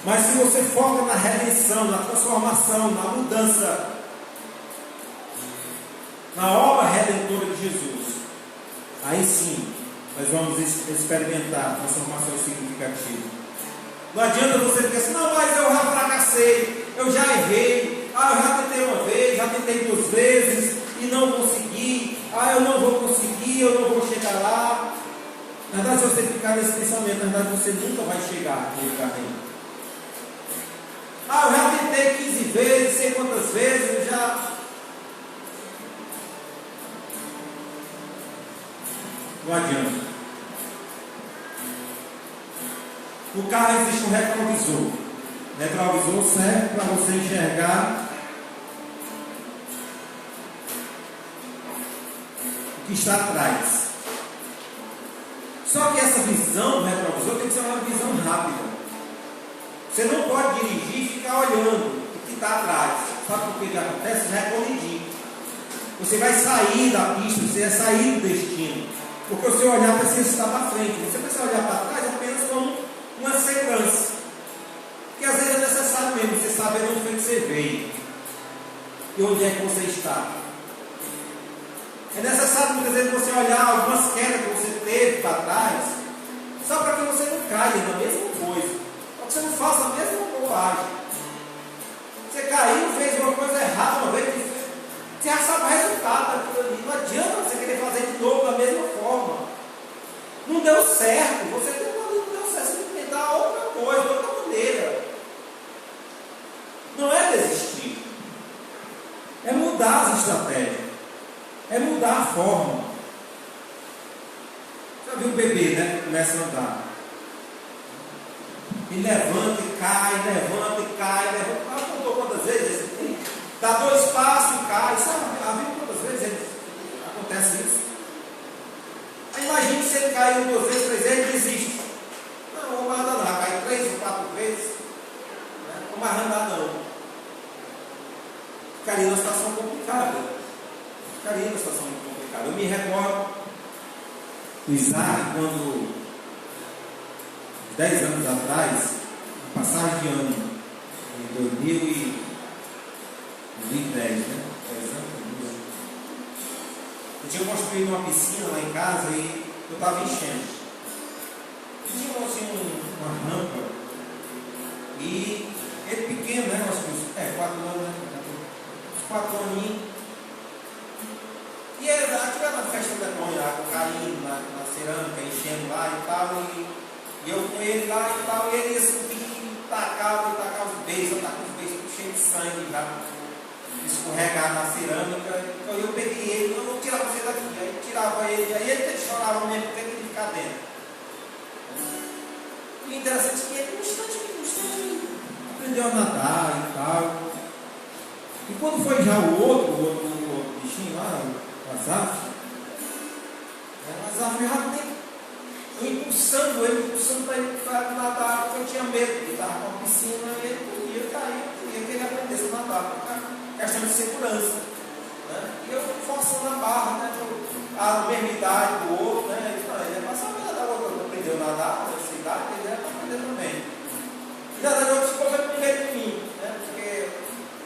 [SPEAKER 3] Mas se você foca na redenção, na transformação, na mudança, na obra redentora de Jesus, aí sim nós vamos experimentar transformações significativas. Não adianta você dizer assim: não, mas eu já fracassei, eu já errei, eu já tentei uma vez, já tentei 2 vezes e não consegui, eu não vou conseguir, eu não vou chegar lá. Na verdade, se você ficar nesse pensamento, na verdade você nunca vai chegar no lugar nenhum. Eu já tentei 15 vezes, sei quantas vezes, eu já. Não adianta. No carro existe um retrovisor. O retrovisor serve para você enxergar o que está atrás. Só que essa visão do retrovisor tem que ser uma visão rápida. Você não pode dirigir e ficar olhando o que está atrás. Sabe por que acontece? Vai colidir. Você vai sair da pista, você vai sair do destino. Porque o seu olhar precisa estar para frente. Você precisa olhar para trás apenas como uma segurança. Porque às vezes é necessário mesmo você saber onde foi que você veio e onde é que você está. É necessário muitas vezes você olhar algumas quedas que você teve para trás, só para que você não caia na mesma coisa, para que você não faça a mesma bobagem. Você caiu, fez uma coisa errada uma vez, você já sabe o resultado daquilo ali. Não adianta você querer fazer de novo da mesma forma. Não deu certo, você tentou ali, não deu certo, você tem que tentar outra coisa, outra maneira. Não é desistir, é mudar as estratégias, é mudar a forma. Já viu um bebê, né? Começa a andar. E levanta e cai, levanta e cai, levanta. Contou quantas vezes? Dá 2 passos e cai. Sabe quantas vezes acontece isso? Aí imagine se ele caiu 2 vezes, 3 vezes e desiste. Não vou mais andar, não. Cai 3 ou 4 vezes. Não vou mais andar, não. Ficaria numa situação complicada. Eu me recordo do Isaac, quando 10 anos atrás, na passagem de ano, em 2010, né? Eu tinha construído uma piscina lá em casa e eu estava enchendo. Tinha assim uma rampa e ele pequeno, né? 4 anos, né? Uns 4 aninhos. E aquilo era uma festa da manhã, com carinho na cerâmica, enchendo lá e tal. E eu com ele lá e tal, e ele ia subir, tacava os beijos, cheio de sangue já, escorregar na cerâmica. Então eu peguei ele, eu vou tirar você daqui. Aí eu tirava ele, aí ele chorava mesmo, porque ele ficar dentro. E interessante é que ele, um instante, aprendeu a nadar e tal. E quando foi já o outro bichinho lá, o Asaf já tem impulsando para ele nadar, porque eu tinha medo, ele estava com a piscina e ele podia cair, eu queria que ele aprendesse a nadar, por questão de segurança. Né? E eu forçando a barra, né, a mesma idade do outro, né? Ele é passar a vida da outra, aprendeu a nadar, nessa idade, ele era para aprender também. E na verdade, eu ficou com medo de mim, né? Porque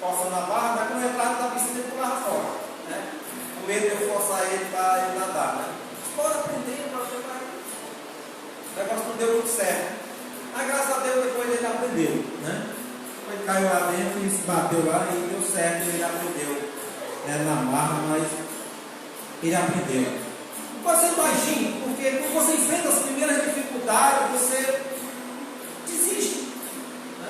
[SPEAKER 3] forçando a barra, mas quando eu entrava na piscina, ele pulava fora, né? Com medo de eu forçar ele para ele nadar, né? Pode aprender, pode chegar. O negócio não deu muito certo. Mas graças a Deus depois ele aprendeu, né? Ele caiu lá dentro e se bateu lá e deu certo, ele aprendeu. Era na marra, mas ele aprendeu. Você imagina, porque quando você enfrenta as primeiras dificuldades, você desiste. Né?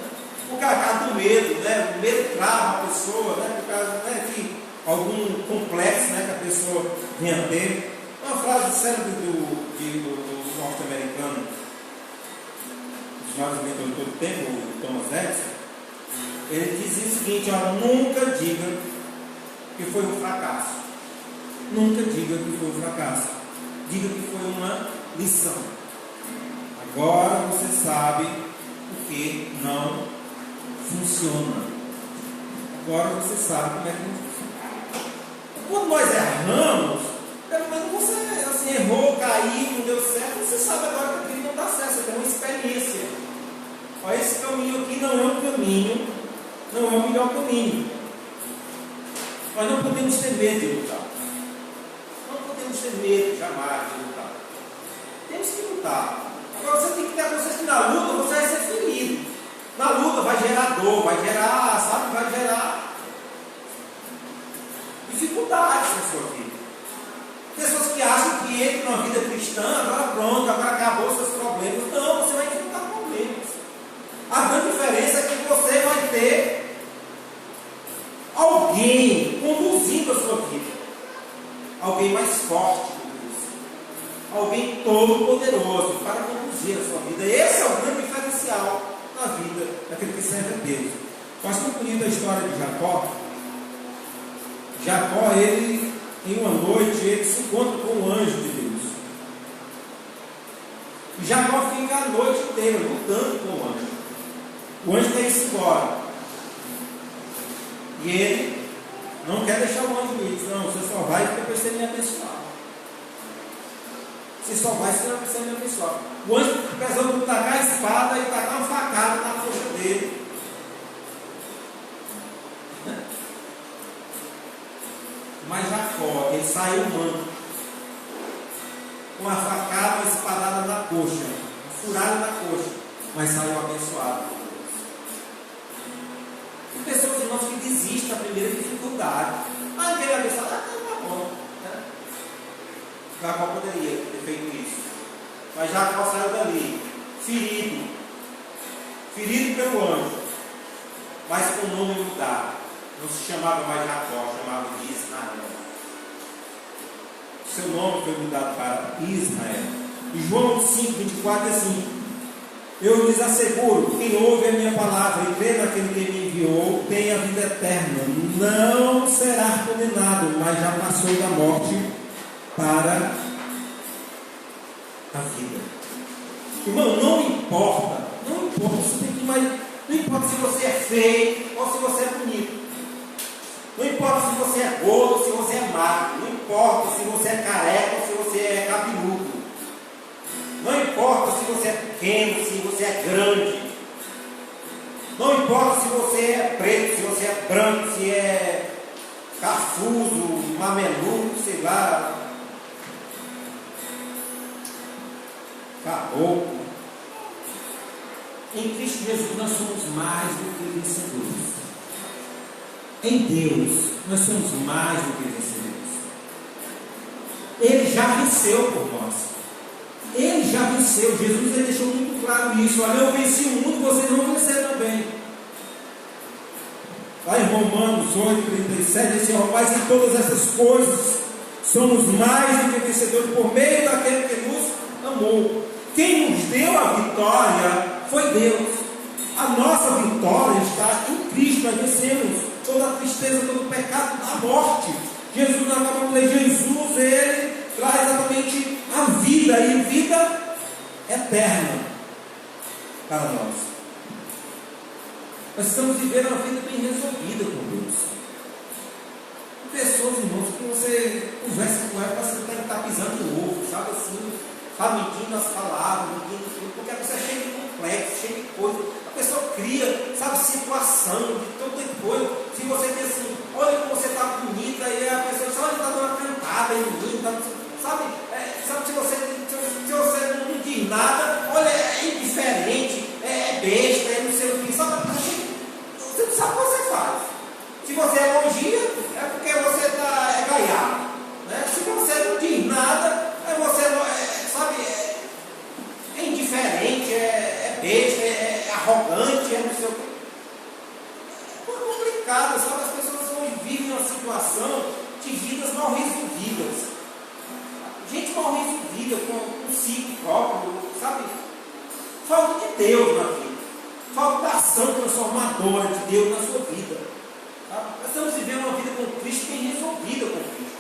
[SPEAKER 3] Por causa do medo, né? O medo trava a pessoa, né? Por causa de algum complexo, né, que a pessoa venha a ter. Uma frase célebre do norte-americano, dos maiores inventores de todo o tempo, o Thomas Edison, ele dizia o seguinte: ó, nunca diga que foi um fracasso. Nunca diga que foi um fracasso. Diga que foi uma lição. Agora você sabe o que não funciona. Agora você sabe como é que não funciona. Quando nós erramos, pelo menos você assim, errou, caiu, não deu certo, você sabe agora que aquilo não dá certo, você tem uma experiência. Olha, esse caminho aqui não é um caminho, não é o melhor caminho. Nós não podemos ter medo de lutar. Não podemos ter medo jamais de lutar. Temos que lutar. Agora você tem que ter a consciência que na luta você vai ser ferido. Na luta vai gerar dor, vai gerar dificuldades na sua vida. Pessoas que acham que entram na vida cristã, agora pronto, agora acabou os seus problemas. Não, você vai enfrentar problemas. A grande diferença é que você vai ter alguém conduzindo a sua vida. Alguém mais forte do que você. Alguém todo poderoso para conduzir a sua vida. Esse é o grande diferencial na vida daquele que serve a Deus. Mas concluindo a história de Jacó, ele, em uma noite, ele se encontra com um anjo de Deus. E Jacó fica a noite inteira lutando com o anjo. O anjo quer ir embora. E ele não quer deixar o anjo ir. Diz: não, você só vai porque depois você me abençoar. Você só vai se você me abençoar. O anjo precisou tacar a espada e tacar uma facada na coxa dele. Mas Jacó, ele saiu humano, com a facada, uma espadada na coxa, furada na coxa, mas saiu abençoado. Tem pessoas, irmãos, que desistem da primeira dificuldade. Mas ele abençoado, tá bom. Né? Jacó poderia ter feito isso, mas Jacó saiu dali, ferido pelo anjo, mas com o nome mudado. Não se chamava mais Jacó, chamava de Israel. Seu nome foi mudado para Israel. E João 5,24 é assim: eu lhes asseguro, quem ouve a minha palavra e crê naquele que me enviou, tem a vida eterna, não será condenado, mas já passou da morte para a vida. Irmão, não importa, você tem que imaginar, não importa se você é feio ou se você é bonito. Não importa se você é gordo ou se você é magro. Não importa se você é careca ou se você é cabeludo. Não importa se você é pequeno, se você é grande. Não importa se você é preto, se você é branco, se é cafuso, mameluco, sei lá, caboclo. Em Cristo Jesus nós somos mais do que vencedores. Em Deus, nós somos mais do que vencedores. Ele já venceu por nós. Ele já venceu. Jesus ele deixou muito claro isso. Olha, eu venci o mundo, vocês vão vencer também. Lá em Romanos 8,37, diz assim: mas em todas essas coisas somos mais do que vencedores por meio daquele que nos amou. Quem nos deu a vitória foi Deus. a nossa vitória está em Cristo. Nós vencemos toda a tristeza, todo o pecado, a morte. Jesus, nós acabamos de ler, Jesus, ele traz exatamente a vida, e vida eterna para nós. Nós estamos vivendo uma vida bem resolvida com Deus. Pessoas, irmãos, que você conversa com ela, parece que está pisando no ovo, sabe assim, está medindo as palavras, medindo tudo, porque a pessoa é cheia de complexo, cheia de coisa. A pessoa cria, sabe, situação, de toda coisa. Se você diz assim, olha como você está bonita, e a pessoa diz, olha, está dando uma cantada em mim, tá, sabe, se você não diz nada, olha, é indiferente, é besta, é não sei o que, sabe, você não sabe o que você faz. Se você elogia, é porque você está gaiado, né? Se você não diz nada, você é indiferente, é besta, é arrogante, é não sei o que. É complicado, sabe? As pessoas hoje vivem uma situação de vidas mal resolvidas. Gente mal resolvida, com um ciclo próprio, sabe? Falta de Deus na vida. Falta da ação transformadora de Deus na sua vida. Nós estamos vivendo uma vida com Cristo bem resolvida com Cristo.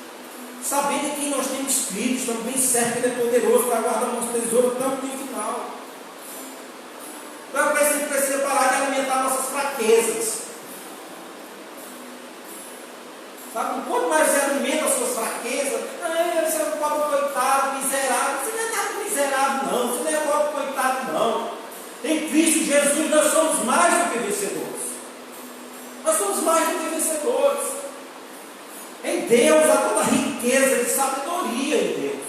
[SPEAKER 3] Sabendo que nós temos Cristo, estamos bem certos que Ele é poderoso para guardar nosso tesouro até o dia final. Então a gente precisa parar de alimentar nossas fraquezas. Sabe? Quanto mais você alimenta as suas fraquezas, você é um pobre coitado, miserável. Você não é nada miserável, não. Você não é pobre coitado, não. Em Cristo Jesus nós somos mais do que vencedores. Nós somos mais do que vencedores. Em Deus há toda a riqueza de sabedoria em Deus.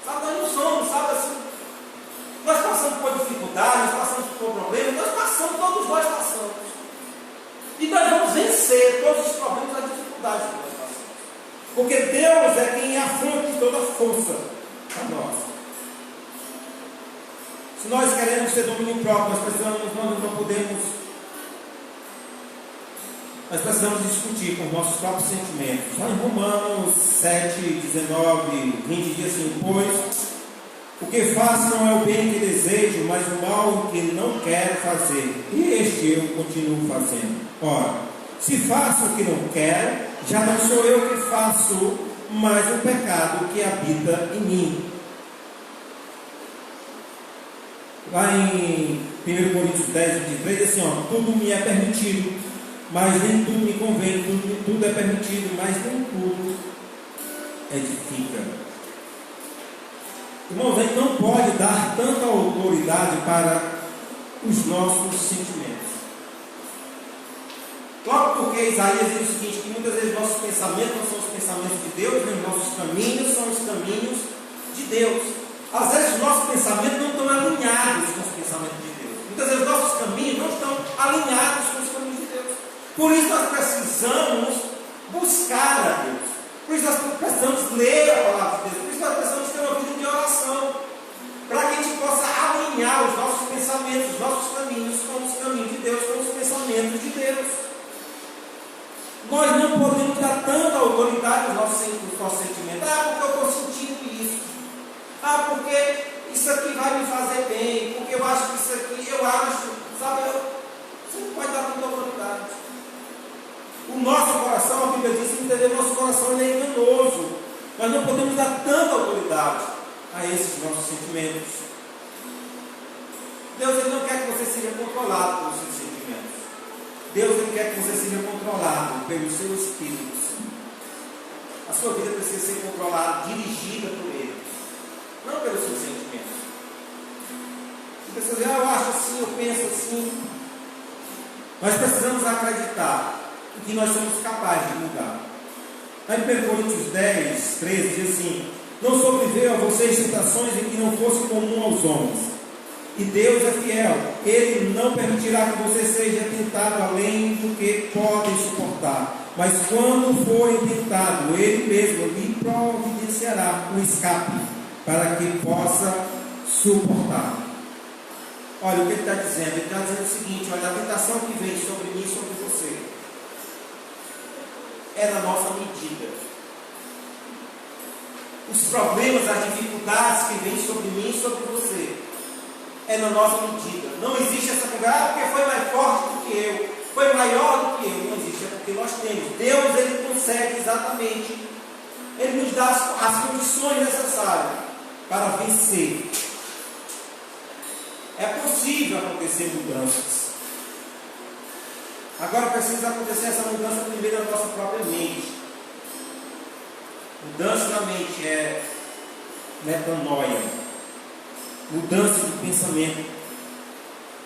[SPEAKER 3] Sabe, nós não somos, sabe assim. Nós passamos por dificuldades, nós passamos por problemas, todos nós passamos. E nós vamos vencer todos os problemas e as dificuldades que nós passamos. Porque Deus é quem é a fonte de toda a força para nós. Se nós queremos ter domínio próprio, nós precisamos discutir com os nossos próprios sentimentos. Lá em Romanos 7, 19, 20 diz assim: pois o que faço não é o bem que desejo, mas o mal que não quero fazer, e este eu continuo fazendo. Ora, se faço o que não quero, já não sou eu que faço, mas o pecado que habita em mim. Lá em 1 Coríntios 10, 23, diz assim: ó, tudo me é permitido, mas nem tudo me convém. Tudo é permitido, mas nem tudo edifica. Irmãos, a gente não pode dar tanta autoridade para os nossos sentimentos. Claro, porque Isaías diz o seguinte, que muitas vezes nossos pensamentos não são os pensamentos de Deus, nem nossos caminhos são os caminhos de Deus. Às vezes os nossos pensamentos não estão alinhados com os pensamentos de Deus. Muitas vezes os nossos caminhos não estão alinhados com os caminhos de Deus. Por isso nós precisamos buscar a Deus. Por isso nós precisamos ler a palavra de Deus. Por isso nós precisamos ter uma vida de oração. Para que a gente possa alinhar os nossos pensamentos, os nossos caminhos com os caminhos de Deus, com os pensamentos de Deus. Nós não podemos dar tanta autoridade aos nossos sentimentos. Porque eu estou sentindo isso. Porque isso aqui vai me fazer bem. Porque eu acho que isso aqui, sabe? Você não pode dar tanta autoridade. O nosso coração, a Bíblia diz, entender, nosso coração ele é enganoso. Nós não podemos dar tanta autoridade a esses nossos sentimentos. Deus ele não quer que você seja controlado pelos seus sentimentos. Deus ele quer que você seja controlado pelo seu Espírito. A sua vida precisa ser controlada, dirigida por Ele, não pelos seus sentimentos. Você precisa dizer, eu acho assim, eu penso assim. Nós precisamos acreditar em que nós somos capazes de mudar. Lá em 1 Coríntios 10, 13 diz assim: não sobreveio a vocês tentações em que não fosse comum aos homens. E Deus é fiel, Ele não permitirá que você seja tentado além do que podem suportar. Mas quando forem tentados, Ele mesmo lhe providenciará um escape para que possa suportar. Olha o que ele está dizendo. Ele está dizendo o seguinte: olha, a tentação que vem sobre mim e sobre você é na nossa medida. Os problemas, as dificuldades que vêm sobre mim e sobre você é na nossa medida. Não existe essa conversa, porque foi mais forte do que eu, foi maior do que eu. Não existe, é porque nós temos. Deus, Ele consegue exatamente, Ele nos dá as condições necessárias para vencer. É possível acontecer mudanças. Agora precisa acontecer essa mudança primeiro na nossa própria mente. Mudança na mente é metanoia, mudança de pensamento.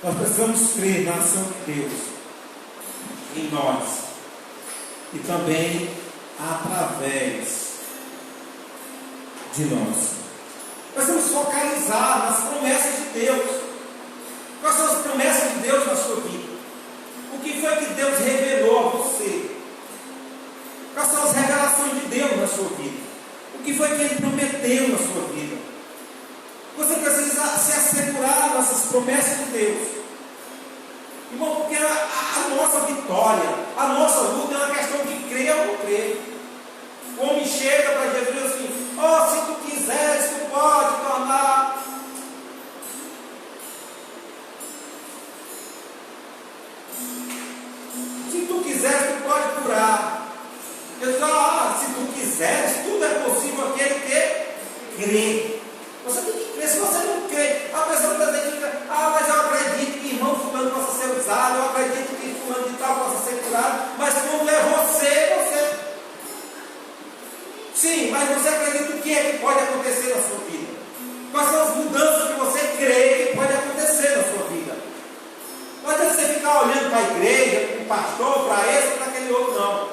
[SPEAKER 3] Nós precisamos crer na ação de Deus em nós e também através de nós. Nós precisamos focalizar nas promessas de Deus. Quais são as promessas de Deus na sua vida? O que foi que Deus revelou a você? Quais são as revelações de Deus na sua vida? O que foi que Ele prometeu na sua vida? Você precisa se assegurar dessas promessas de Deus. Irmão, porque a nossa vitória, a nossa luta é uma questão de crer ou não crer. O homem chega para Jesus e diz assim: ó, se tu quiseres, tu pode tornar. Se tu quiseres, tu pode curar. Eu digo: se tu quiseres, tudo é possível aquele que crê. Você tem que crer. Se você não crê, a pessoa diz: mas eu acredito que irmão fulano possa ser usado, eu acredito que fulano de tal possa ser curado, mas quando é você. Sim, mas você acredita o que é que pode acontecer na sua vida? Quais são as mudanças que você crê que pode acontecer na sua vida? Não adianta você ficar olhando para a igreja, para o pastor, para esse ou para aquele outro, não.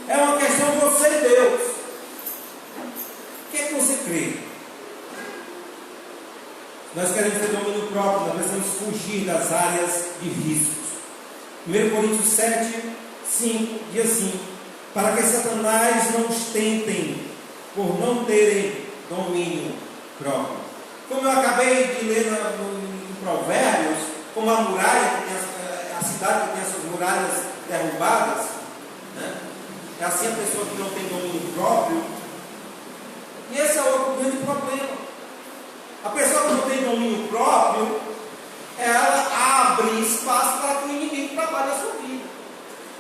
[SPEAKER 3] É uma questão de você e Deus. O que é que você crê? Nós queremos ter domínio próprio, nós precisamos fugir das áreas de riscos. 1 Coríntios 7, 5 diz assim: para que Satanás não os tentem por não terem domínio próprio. Como eu acabei de ler em Provérbios, como a muralha, que tem a cidade que tem essas muralhas derrubadas, né? É assim a pessoa que não tem domínio próprio. E esse é outro grande problema. A pessoa que não tem domínio próprio, ela abre espaço para que o inimigo trabalhe a sua vida.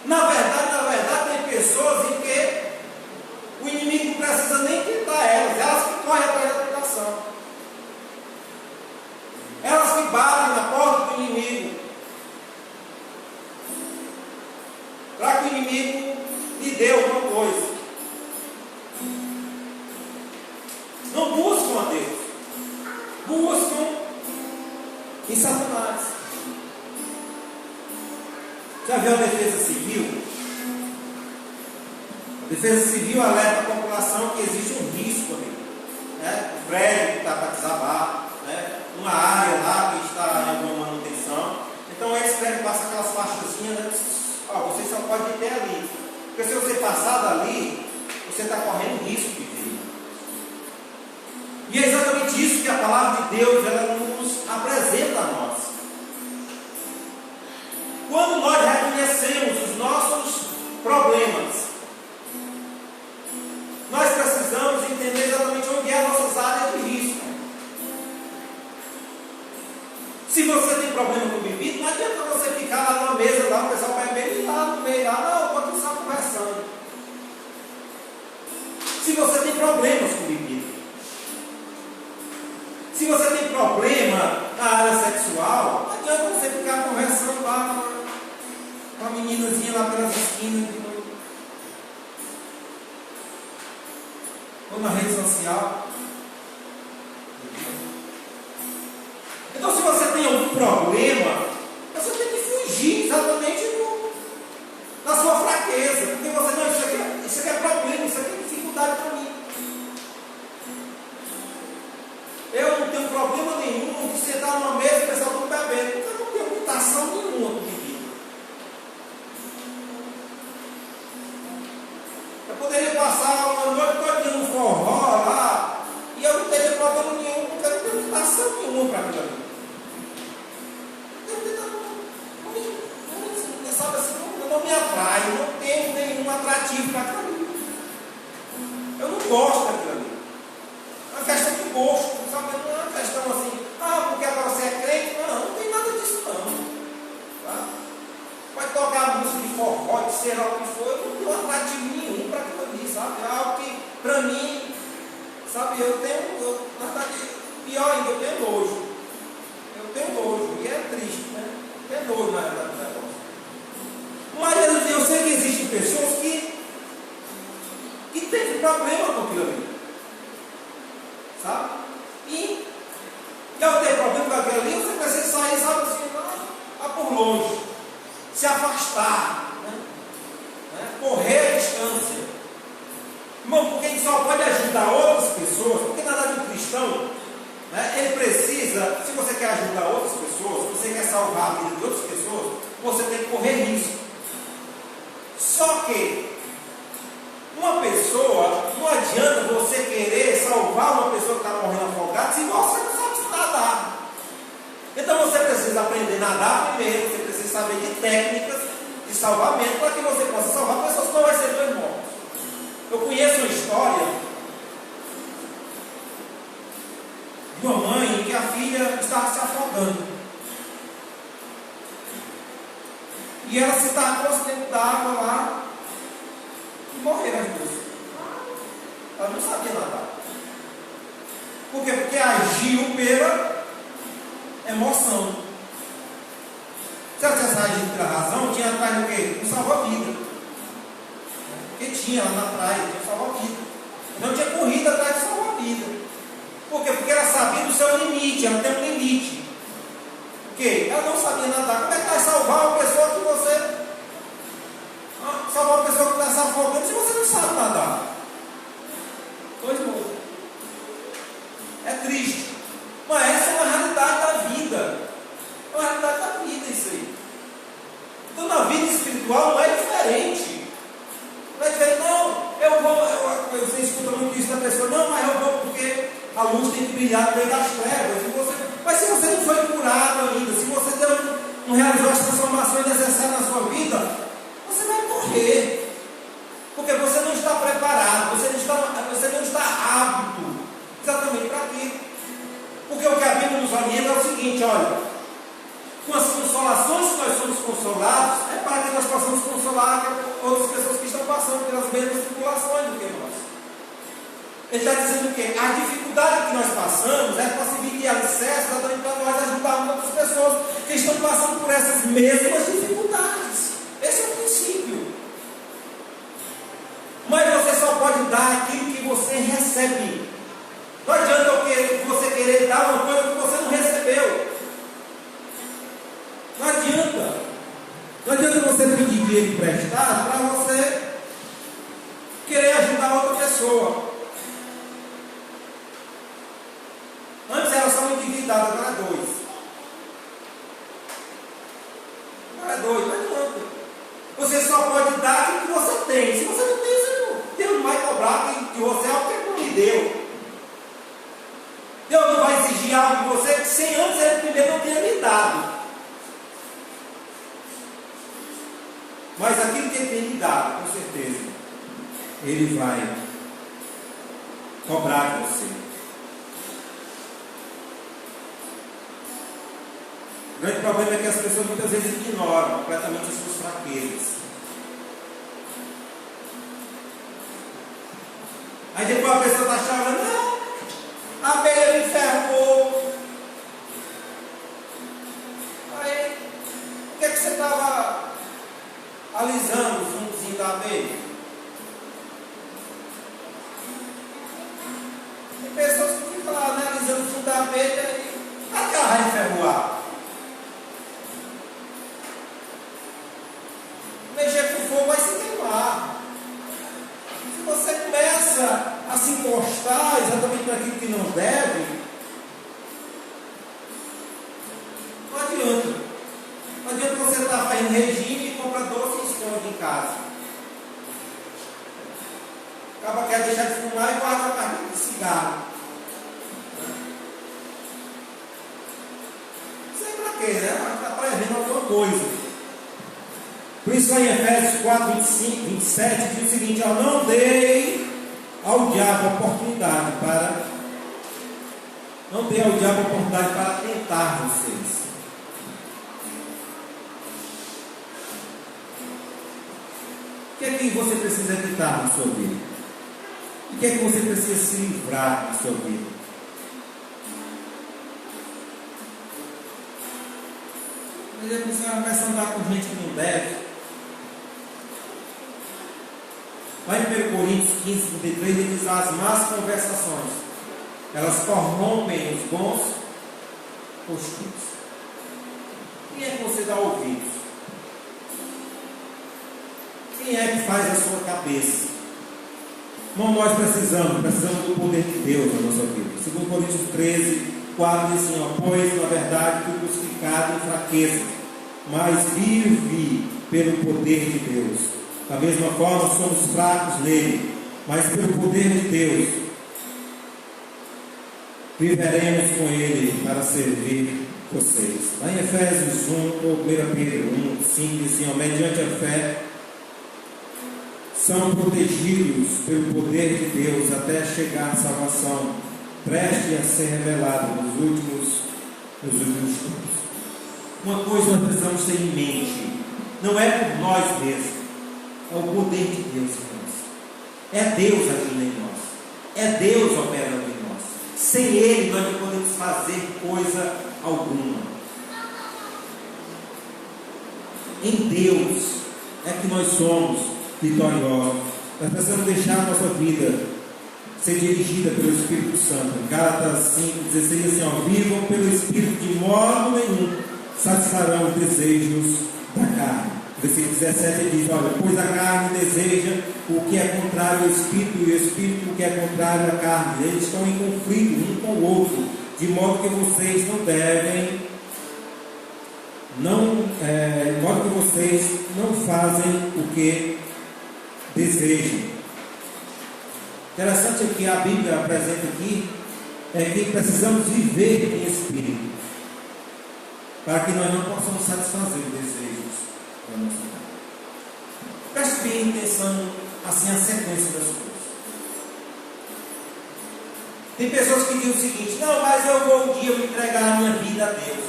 [SPEAKER 3] Na verdade, tem pessoas em que o inimigo não precisa nem tentar elas que correm atrás da tentação. Elas que batem na porta do inimigo, para que o inimigo lhe dê alguma coisa. Não buscam a Deus, buscam em Satanás. Já viu a defesa civil? A defesa civil alerta a população que existe um risco ali, né? O prédio que está para desabar, né? Uma área lá que está em alguma manutenção. Então eles passam aquelas faixazinhas, né? Você só pode ir até ali, porque se você passar dali, você está correndo risco de vida. E é exatamente isso que a palavra de Deus ela nos apresenta a nós. Quando nós reconhecemos os nossos problemas, nós precisamos entender exatamente onde é as nossas áreas de risco. Se você tem problema com bebida, não adianta você ficar lá numa mesa, lá, o pessoal vai bem lá no meio, lá, não, eu estou aqui só conversando. Se você tem problemas com bebida, se você tem problema na área sexual, não adianta você ficar conversando lá com a meninazinha lá pelas esquinas, ou na rede social. Então, se você tem algum problema, você tem que fugir exatamente da sua fraqueza, porque você não, isso aqui é problema, isso aqui é dificuldade para mim. Eu não tenho problema nenhum de sentar numa mesa e o pessoal está bebendo, porque eu não tenho mutação nenhuma com bebida. Eu poderia passar uma noite toda no forró lá, e eu não teria problema nenhum, porque eu não tenho mutação nenhuma para aquilo ali. Eu não afastar, correr a distância. Irmão, porque a gente só pode ajudar outras pessoas, porque na verdade o cristão, ele precisa, se você quer ajudar outras pessoas, se você quer salvar a vida de outras pessoas, você tem que correr risco. Só que uma pessoa, não adianta você querer salvar uma pessoa que está morrendo afogada se você não sabe nadar. Então você precisa aprender a nadar primeiro, você precisa saber de técnicas de salvamento para que você possa salvar pessoas que não vai ser dois mortos. Eu conheço uma história de uma mãe em que a filha estava se afogando. E ela se tacou dentro da água lá e morreram as duas. Ela não sabia nadar. Por quê? Porque agiu pela emoção. Se ela tivesse agido pela razão, tinha atrás do quê? Um salva-vida. Porque tinha lá na praia, tinha salva-vida. Não tinha corrido atrás de salva-vida. Por quê? Porque ela sabia do seu limite, ela tem um limite. Porque ela não sabia nadar. Como é que vai salvar uma pessoa que você. Salvar uma pessoa que está se afogando se você não sabe nadar? Pois não. É triste. Mas essa é uma realidade da vida. É uma realidade da vida isso aí. Então na vida espiritual não é diferente. Não é diferente, não. Você escuta muito isso da pessoa, não, mas eu vou porque a luz tem que brilhar no meio das trevas. Mas se você não foi curado ainda, se você não realizou as transformações necessárias na sua vida, você vai morrer. Porque você não está preparado, você não está apto exatamente para aquilo. Porque o que a Bíblia nos orienta é o seguinte, olha, com as consolações que nós somos consolados, é para que nós possamos consolar outras pessoas que estão passando pelas mesmas tribulações do que nós. Ele está dizendo o quê? A dificuldade que nós passamos é para servir de alicerce exatamente para nós ajudarmos outras pessoas que estão passando por essas mesmas dificuldades. Esse é o princípio. Mas você só pode dar aquilo que você recebe. Não adianta você querer dar uma coisa que você não recebeu. Não adianta. Não adianta você pedir dinheiro emprestado para você querer ajudar outra pessoa. Antes elas são endividadas, agora é dois. Agora é dois, não adianta. Você só pode dar aquilo que você tem. Se você não tem, Deus não vai cobrar de você algo que Ele não lhe deu. Deus não vai exigir algo de você sem antes Ele primeiro não tenha lhe dado. Mas aquilo que Ele tem lhe dado, com certeza, Ele vai cobrar de você. O grande problema é que as pessoas muitas vezes ignoram completamente as suas fraquezas. Aí depois a pessoa está chorando, não, a abelha me enfermou. Aí, por que você estava alisando o fundozinho da abelha? Tem pessoas que ficam lá, né, alisando o fundo da abelha e a que ela vai enfermar? Mexer com fogo vai se queimar. Se você começa a se encostar exatamente naquilo que não deve, não adianta. Não adianta você estar fazendo regime e comprar doce e esconde em casa. Acaba quer deixar de fumar e guarda a carteira de cigarro. Isso aí pra quê, né? Está prevendo alguma coisa. Por isso, lá em Efésios 4, 25, 27, diz o seguinte: ó, não dei ao diabo a oportunidade para tentar vocês. O que é que você precisa evitar na sua vida? O que é que você precisa se livrar na sua vida? Por exemplo, você começa a andar com gente que não deve. Lá em 1 Coríntios 15, 33, ele diz: as más conversações, elas corrompem os bons costumes. Quem é que você dá ouvidos? Quem é que faz a sua cabeça? Irmão, nós precisamos do poder de Deus na nossa vida. Segundo Coríntios 13, 4 diz assim: pois na verdade fui crucificado em fraqueza, mas vive pelo poder de Deus. Da mesma forma somos fracos nele, mas pelo poder de Deus viveremos com ele para servir vocês. Lá em Efésios 1 ou 1 Pedro 1, 5 diz assim: mediante a fé são protegidos pelo poder de Deus até chegar à salvação, preste a ser revelada nos últimos tempos. Uma coisa nós precisamos ter em mente: não é por nós mesmos, é o poder de Deus em nós. É Deus agindo em nós, é Deus operando em nós. Sem Ele nós não podemos fazer coisa alguma. Em Deus é que nós somos vitoriosos. Nós precisamos deixar a nossa vida ser dirigida pelo Espírito Santo. Gálatas 5,16 assim: vivam pelo Espírito, de modo nenhum satisfarão os desejos da carne. Versículo 17 diz: pois a carne deseja o que é contrário ao Espírito, e o Espírito o que é contrário à carne. Eles estão em conflito um com o outro, de modo que vocês não fazem o que desejam. Interessante o que a Bíblia apresenta aqui é que precisamos viver em Espírito para que nós não possamos satisfazer os desejos da nossa vida. Preste bem atenção assim a sequência das coisas. Tem pessoas que dizem o seguinte: não, mas eu vou um dia me entregar a minha vida a Deus,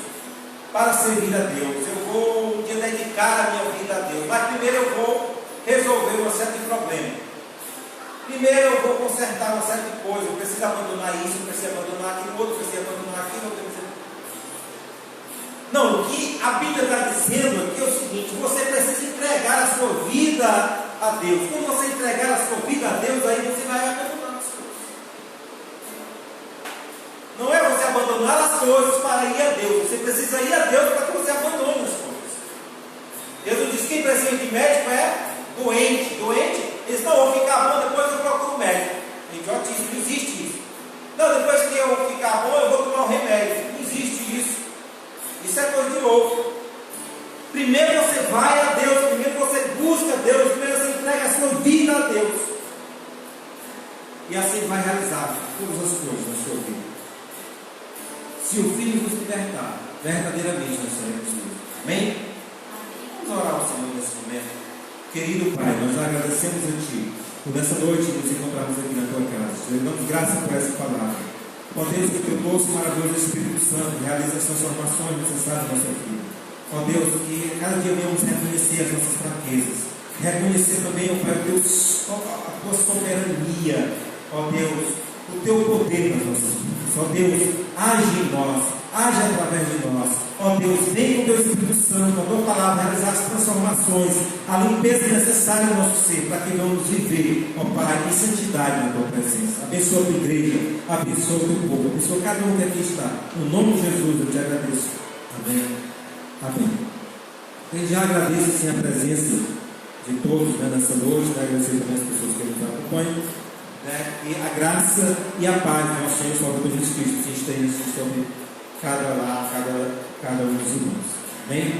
[SPEAKER 3] para servir a Deus. Eu vou um dia dedicar a minha vida a Deus, mas primeiro eu vou resolver uma série de problemas. Primeiro eu vou consertar uma série de coisas. Eu preciso abandonar isso, eu preciso abandonar aquilo, outro preciso abandonar aquilo, outro preciso... Não, o que a Bíblia está dizendo aqui é o seguinte: você precisa entregar a sua vida a Deus. Quando você entregar a sua vida a Deus, aí você vai abandonar as coisas. Não é você abandonar as coisas para ir a Deus. Você precisa ir a Deus para que você abandone as coisas. Jesus disse: quem precisa de médico é doente. Eles não vão ficar bom, depois eu procuro um médico. Idiotice, não existe isso. Não, depois que eu ficar bom, eu vou tomar um remédio. Não existe isso. Isso é coisa de louco. Primeiro você vai a Deus, primeiro você busca Deus, primeiro você entrega a sua vida a Deus. E assim vai realizar todas as coisas na sua vida. Se o Filho nos libertar, verdadeiramente nós seremos livres. Amém? Vamos orar ao Senhor nesse momento. Querido Pai, nós agradecemos a Ti por nessa noite nos encontrarmos aqui na Tua casa. Te damos graça por essa palavra. Ó Deus, que o Teu doce maravilhoso Espírito Santo realize as transformações necessárias na nossa vida. Ó Deus, que cada dia venhamos reconhecer as nossas fraquezas. Reconhecer também, ó Pai, a Tua soberania. Ó Deus, o Teu poder nas nossas vidas. Ó Deus, age em nós, age através de nós. Ó Deus, vem com o Teu Espírito Santo, a Tua palavra, realizar as transformações, a limpeza necessária no nosso ser, para que vamos viver, ó Pai, em santidade na Tua presença. Abençoa a Tua igreja, abençoa o Teu povo, abençoa cada um que aqui está. No nome de Jesus eu te agradeço. Amém. Amém. Eu já agradeço assim a presença de todos, né, nessa noite, né, agradecer também as pessoas que nos acompanham, né, e a graça e a paz do nosso Senhor Salvador Jesus Cristo, que esteja sobre cada um dos irmãos. Amém?